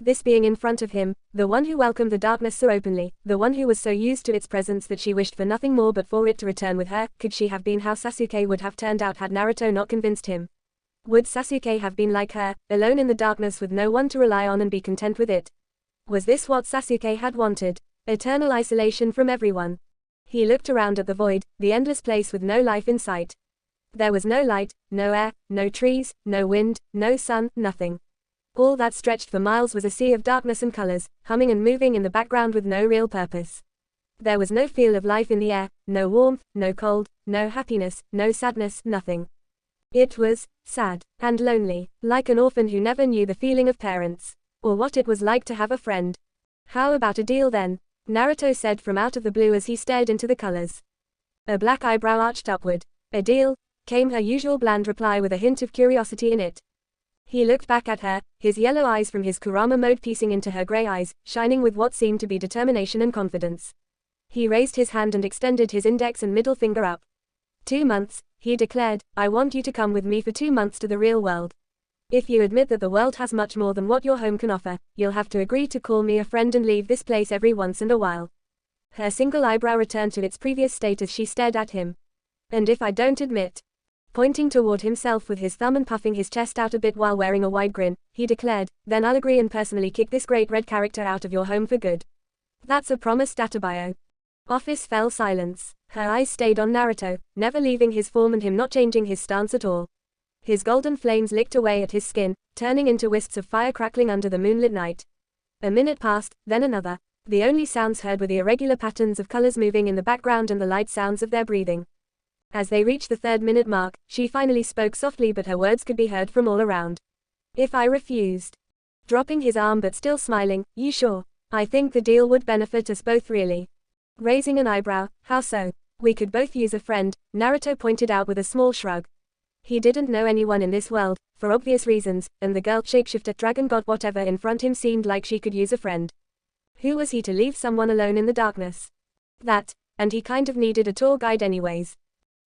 This being in front of him, the one who welcomed the darkness so openly, the one who was so used to its presence that she wished for nothing more but for it to return with her, could she have been how Sasuke would have turned out had Naruto not convinced him? Would Sasuke have been like her, alone in the darkness with no one to rely on and be content with it? Was this what Sasuke had wanted? Eternal isolation from everyone. He looked around at the void, the endless place with no life in sight. There was no light, no air, no trees, no wind, no sun, nothing. All that stretched for miles was a sea of darkness and colors, humming and moving in the background with no real purpose. There was no feel of life in the air, no warmth, no cold, no happiness, no sadness, nothing. It was sad and lonely, like an orphan who never knew the feeling of parents, or what it was like to have a friend. How about a deal then? Naruto said from out of the blue as he stared into the colors. A black eyebrow arched upward. A deal? Came her usual bland reply with a hint of curiosity in it. He looked back at her, his yellow eyes from his Kurama mode piecing into her gray eyes, shining with what seemed to be determination and confidence. He raised his hand and extended his index and middle finger up. 2 months, he declared, I want you to come with me for 2 months to the real world. If you admit that the world has much more than what your home can offer, you'll have to agree to call me a friend and leave this place every once in a while. Her single eyebrow returned to its previous state as she stared at him. And if I don't admit? Pointing toward himself with his thumb and puffing his chest out a bit while wearing a wide grin, he declared, then I'll agree and personally kick this great red character out of your home for good. That's a promise, Databio. Ophis fell silence. Her eyes stayed on Naruto, never leaving his form and him not changing his stance at all. His golden flames licked away at his skin, turning into wisps of fire crackling under the moonlit night. A minute passed, then another. The only sounds heard were the irregular patterns of colors moving in the background and the light sounds of their breathing. As they reached the 3rd-minute mark, she finally spoke softly but her words could be heard from all around. If I refused. Dropping his arm but still smiling, you sure? I think the deal would benefit us both really. Raising an eyebrow, how so? We could both use a friend, Naruto pointed out with a small shrug. He didn't know anyone in this world, for obvious reasons, and the girl shapeshifter dragon god whatever in front him seemed like she could use a friend. Who was he to leave someone alone in the darkness? And he kind of needed a tour guide anyways.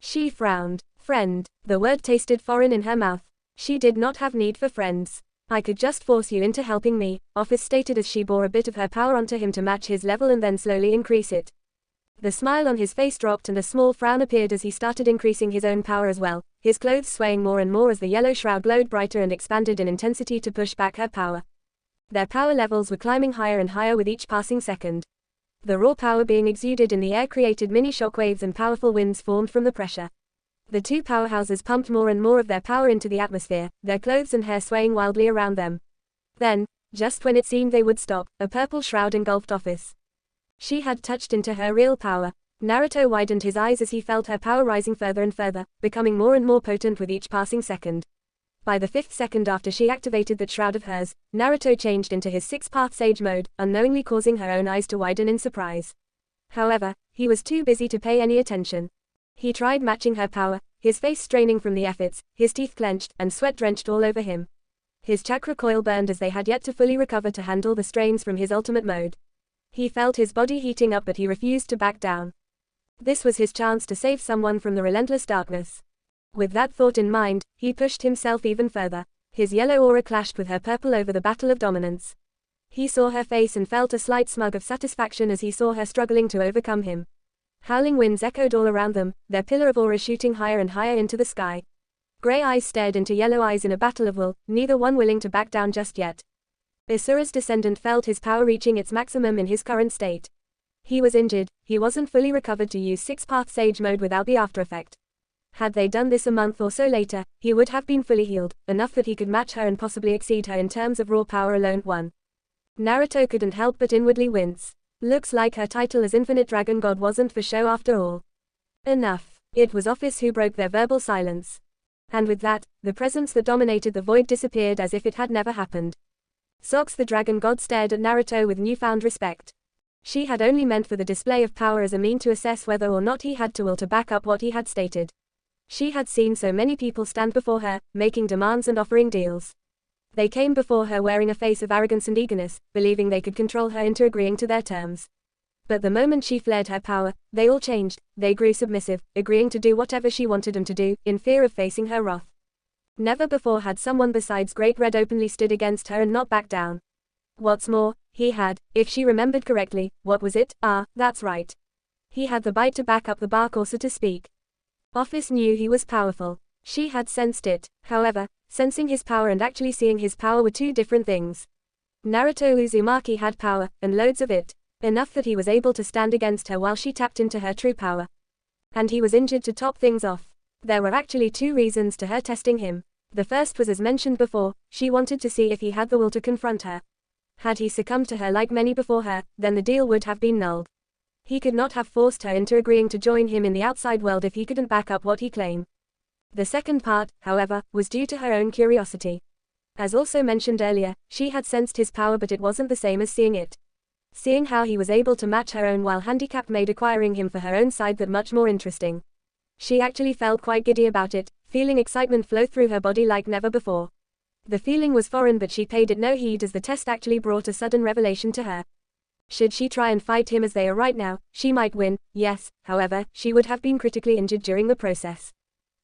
She frowned. Friend. The word tasted foreign in her mouth. She did not have need for friends. I could just force you into helping me, Ophis stated as she bore a bit of her power onto him to match his level and then slowly increase it. The smile on his face dropped and a small frown appeared as he started increasing his own power as well, his clothes swaying more and more as the yellow shroud glowed brighter and expanded in intensity to push back her power. Their power levels were climbing higher and higher with each passing second. The raw power being exuded in the air created mini shockwaves and powerful winds formed from the pressure. The two powerhouses pumped more and more of their power into the atmosphere, their clothes and hair swaying wildly around them. Then, just when it seemed they would stop, a purple shroud engulfed Ophis. She had touched into her real power. Naruto widened his eyes as he felt her power rising further and further, becoming more and more potent with each passing second. By the 5th second after she activated that shroud of hers, Naruto changed into his 6-path sage mode, unknowingly causing her own eyes to widen in surprise. However, he was too busy to pay any attention. He tried matching her power, his face straining from the efforts, his teeth clenched, and sweat drenched all over him. His chakra coil burned as they had yet to fully recover to handle the strains from his ultimate mode. He felt his body heating up, but he refused to back down. This was his chance to save someone from the relentless darkness. With that thought in mind, he pushed himself even further. His yellow aura clashed with her purple over the battle of dominance. He saw her face and felt a slight smug of satisfaction as he saw her struggling to overcome him. Howling winds echoed all around them, their pillar of aura shooting higher and higher into the sky. Grey eyes stared into yellow eyes in a battle of will, neither one willing to back down just yet. Asura's descendant felt his power reaching its maximum in his current state. He was injured, he wasn't fully recovered to use six-path sage mode without the aftereffect. Had they done this a month or so later, he would have been fully healed, enough that he could match her and possibly exceed her in terms of raw power alone. Naruto couldn't help but inwardly wince. Looks like her title as Infinite Dragon God wasn't for show after all. Enough. It was Ophis who broke their verbal silence. And with that, the presence that dominated the void disappeared as if it had never happened. Socks the Dragon God stared at Naruto with newfound respect. She had only meant for the display of power as a mean to assess whether or not he had to will to back up what he had stated. She had seen so many people stand before her, making demands and offering deals. They came before her wearing a face of arrogance and eagerness, believing they could control her into agreeing to their terms. But the moment she flared her power, they all changed, they grew submissive, agreeing to do whatever she wanted them to do, in fear of facing her wrath. Never before had someone besides Great Red openly stood against her and not backed down. What's more, he had, if she remembered correctly, what was it? That's right. He had the bite to back up the bark, or so to speak. Ophis knew he was powerful. She had sensed it. However, sensing his power and actually seeing his power were two different things. Naruto Uzumaki had power, and loads of it. Enough that he was able to stand against her while she tapped into her true power. And he was injured to top things off. There were actually two reasons to her testing him. The first was, as mentioned before, she wanted to see if he had the will to confront her. Had he succumbed to her like many before her, then the deal would have been nulled. He could not have forced her into agreeing to join him in the outside world if he couldn't back up what he claimed. The second part, however, was due to her own curiosity. As also mentioned earlier, she had sensed his power, but it wasn't the same as seeing it. Seeing how he was able to match her own while handicapped made acquiring him for her own side that much more interesting. She actually felt quite giddy about it, feeling excitement flow through her body like never before. The feeling was foreign, but she paid it no heed as the test actually brought a sudden revelation to her. Should she try and fight him as they are right now, she might win, yes, however, she would have been critically injured during the process.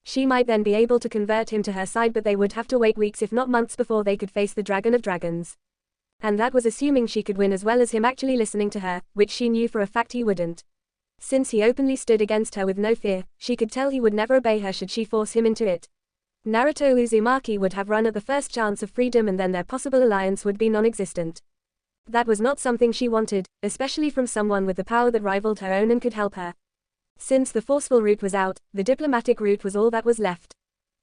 She might then be able to convert him to her side, but they would have to wait weeks if not months before they could face the Dragon of Dragons. And that was assuming she could win as well as him actually listening to her, which she knew for a fact he wouldn't. Since he openly stood against her with no fear, she could tell he would never obey her should she force him into it. Naruto Uzumaki would have run at the first chance of freedom, and then their possible alliance would be non-existent. That was not something she wanted, especially from someone with the power that rivaled her own and could help her. Since the forceful route was out, the diplomatic route was all that was left.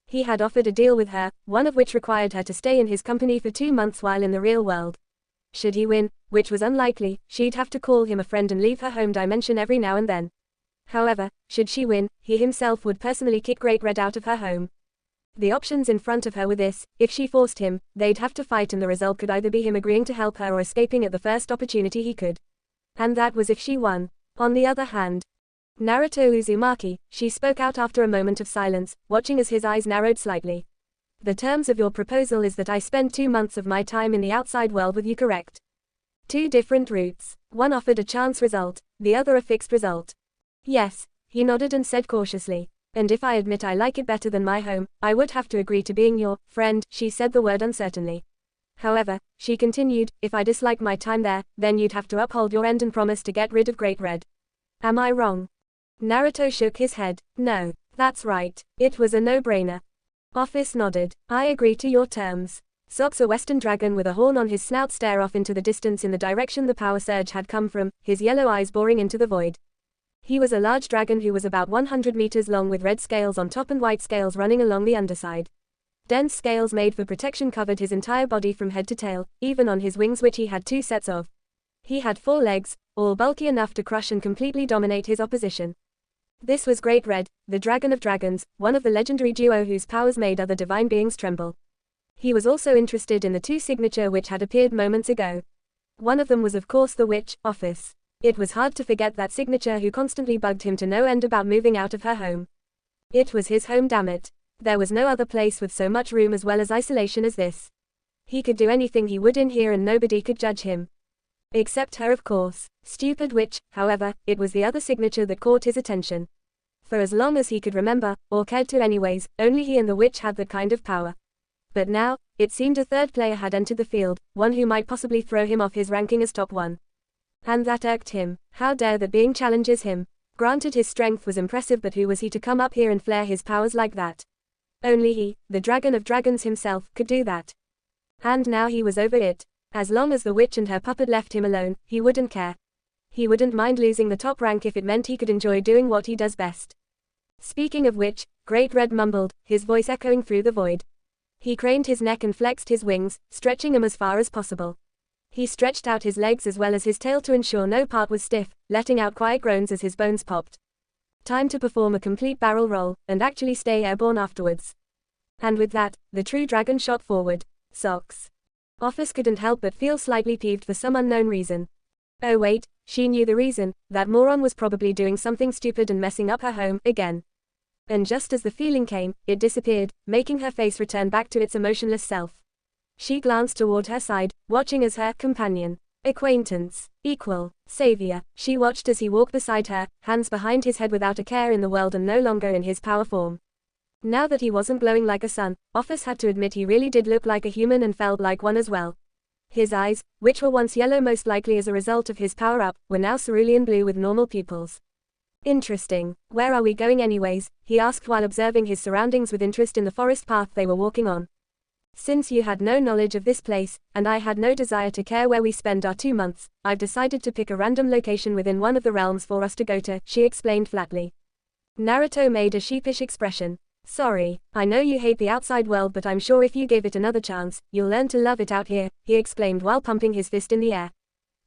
He had offered a deal with her, one of which required her to stay in his company for 2 months while in the real world. Should he win, which was unlikely, she'd have to call him a friend and leave her home dimension every now and then. However, should she win, he himself would personally kick Great Red out of her home. The options in front of her were this: if she forced him, they'd have to fight, and the result could either be him agreeing to help her or escaping at the first opportunity he could. And that was if she won. On the other hand, Naruto Uzumaki, she spoke out after a moment of silence, watching as his eyes narrowed slightly. The terms of your proposal is that I spend 2 months of my time in the outside world with you, correct? 2 different routes. One offered a chance result, the other a fixed result. Yes, he nodded and said cautiously. And if I admit I like it better than my home, I would have to agree to being your friend. She said the word uncertainly. However, she continued, if I dislike my time there, then you'd have to uphold your end and promise to get rid of Great Red. Am I wrong? Naruto shook his head. No, that's right. It was a no-brainer. Ophis nodded. I agree to your terms. Socks, a western dragon with a horn on his snout, stare off into the distance in the direction the power surge had come from, his yellow eyes boring into the void. He was a large dragon who was about 100 meters long, with red scales on top and white scales running along the underside. Dense scales made for protection covered his entire body from head to tail, even on his wings, which he had 2 sets of. He had 4 legs, all bulky enough to crush and completely dominate his opposition. This was Great Red, the Dragon of Dragons, one of the legendary duo whose powers made other divine beings tremble. He was also interested in the 2 signature which had appeared moments ago. One of them was of course the witch, Ophis. It was hard to forget that signature who constantly bugged him to no end about moving out of her home. It was his home, damn it. There was no other place with so much room as well as isolation as this. He could do anything he would in here and nobody could judge him. Except her, of course. Stupid witch. However, it was the other signature that caught his attention. For as long as he could remember, or cared to anyways, only he and the witch had that kind of power. But now, it seemed a third player had entered the field, one who might possibly throw him off his ranking as top 1. And that irked him. How dare that being challenges him? Granted, his strength was impressive, but who was he to come up here and flare his powers like that? Only he, the dragon of dragons himself, could do that. And now he was over it. As long as the witch and her puppet left him alone, he wouldn't care. He wouldn't mind losing the top rank if it meant he could enjoy doing what he does best. Speaking of which, Great Red mumbled, his voice echoing through the void. He craned his neck and flexed his wings, stretching them as far as possible. He stretched out his legs as well as his tail to ensure no part was stiff, letting out quiet groans as his bones popped. Time to perform a complete barrel roll, and actually stay airborne afterwards. And with that, the true dragon shot forward. Socks. Ophis couldn't help but feel slightly peeved for some unknown reason. Oh wait, she knew the reason. That moron was probably doing something stupid and messing up her home again. And just as the feeling came, it disappeared, making her face return back to its emotionless self. She glanced toward her side, watching as her companion, acquaintance, equal, savior. She watched as he walked beside her, hands behind his head without a care in the world and no longer in his power form. Now that he wasn't glowing like a sun, Ophis had to admit he really did look like a human and felt like one as well. His eyes, which were once yellow most likely as a result of his power-up, were now cerulean blue with normal pupils. Interesting. Where are we going anyways? He asked while observing his surroundings with interest in the forest path they were walking on. Since you had no knowledge of this place, and I had no desire to care where we spend our 2 months, I've decided to pick a random location within one of the realms for us to go to, she explained flatly. Naruto made a sheepish expression. Sorry, I know you hate the outside world, but I'm sure if you gave it another chance, you'll learn to love it out here, he exclaimed while pumping his fist in the air.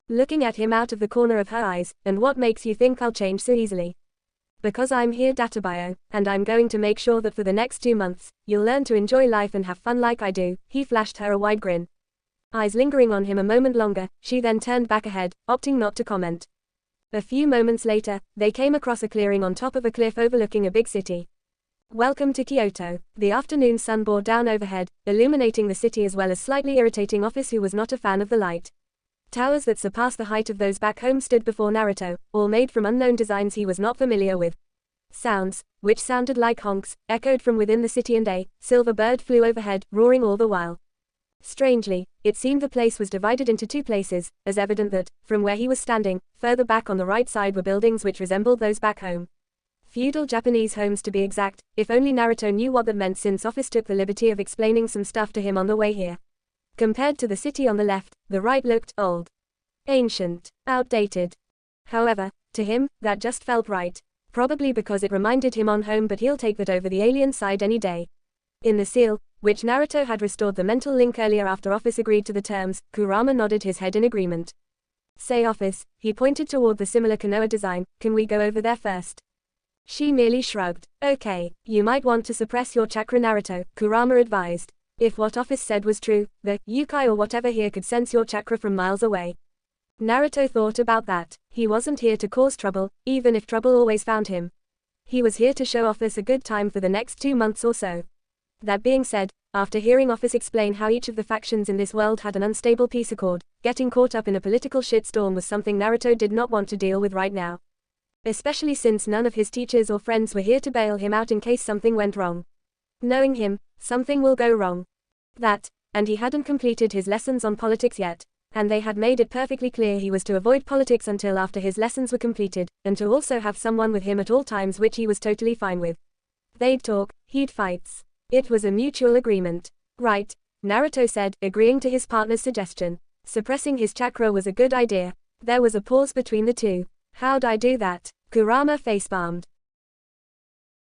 Looking at him out of the corner of her eyes, and what makes you think I'll change so easily? Because I'm here, Databio, and I'm going to make sure that for the next 2 months, you'll learn to enjoy life and have fun like I do, he flashed her a wide grin. Eyes lingering on him a moment longer, she then turned back ahead, opting not to comment. A few moments later, they came across a clearing on top of a cliff overlooking a big city. Welcome to Kyoto. The afternoon sun bore down overhead, illuminating the city as well as slightly irritating Ophis, who was not a fan of the light. Towers that surpassed the height of those back home stood before Naruto, all made from unknown designs he was not familiar with. Sounds, which sounded like honks, echoed from within the city, and a silver bird flew overhead, roaring all the while. Strangely, it seemed the place was divided into 2 places, as evident that, from where he was standing, further back on the right side were buildings which resembled those back home. Feudal Japanese homes to be exact, if only Naruto knew what that meant, since Ophis took the liberty of explaining some stuff to him on the way here. Compared to the city on the left, the right looked old, ancient, outdated. However, to him, that just felt right. Probably because it reminded him on home, but he'll take that over the alien side any day. In the seal, which Naruto had restored the mental link earlier after Ophis agreed to the terms, Kurama nodded his head in agreement. Say Ophis, he pointed toward the similar Konoha design, can we go over there first? She merely shrugged. Okay, you might want to suppress your chakra, Naruto, Kurama advised. If what Ophis said was true, the Yukai or whatever here could sense your chakra from miles away. Naruto thought about that. He wasn't here to cause trouble, even if trouble always found him. He was here to show Ophis a good time for the next 2 months or so. That being said, after hearing Ophis explain how each of the factions in this world had an unstable peace accord, getting caught up in a political shitstorm was something Naruto did not want to deal with right now. Especially since none of his teachers or friends were here to bail him out in case something went wrong. Knowing him, something will go wrong. That, and he hadn't completed his lessons on politics yet, and they had made it perfectly clear he was to avoid politics until after his lessons were completed, and to also have someone with him at all times, which he was totally fine with. They'd talk, he'd fights. It was a mutual agreement. Right, Naruto said, agreeing to his partner's suggestion. Suppressing his chakra was a good idea. There was a pause between the two. How'd I do that? Kurama facepalmed.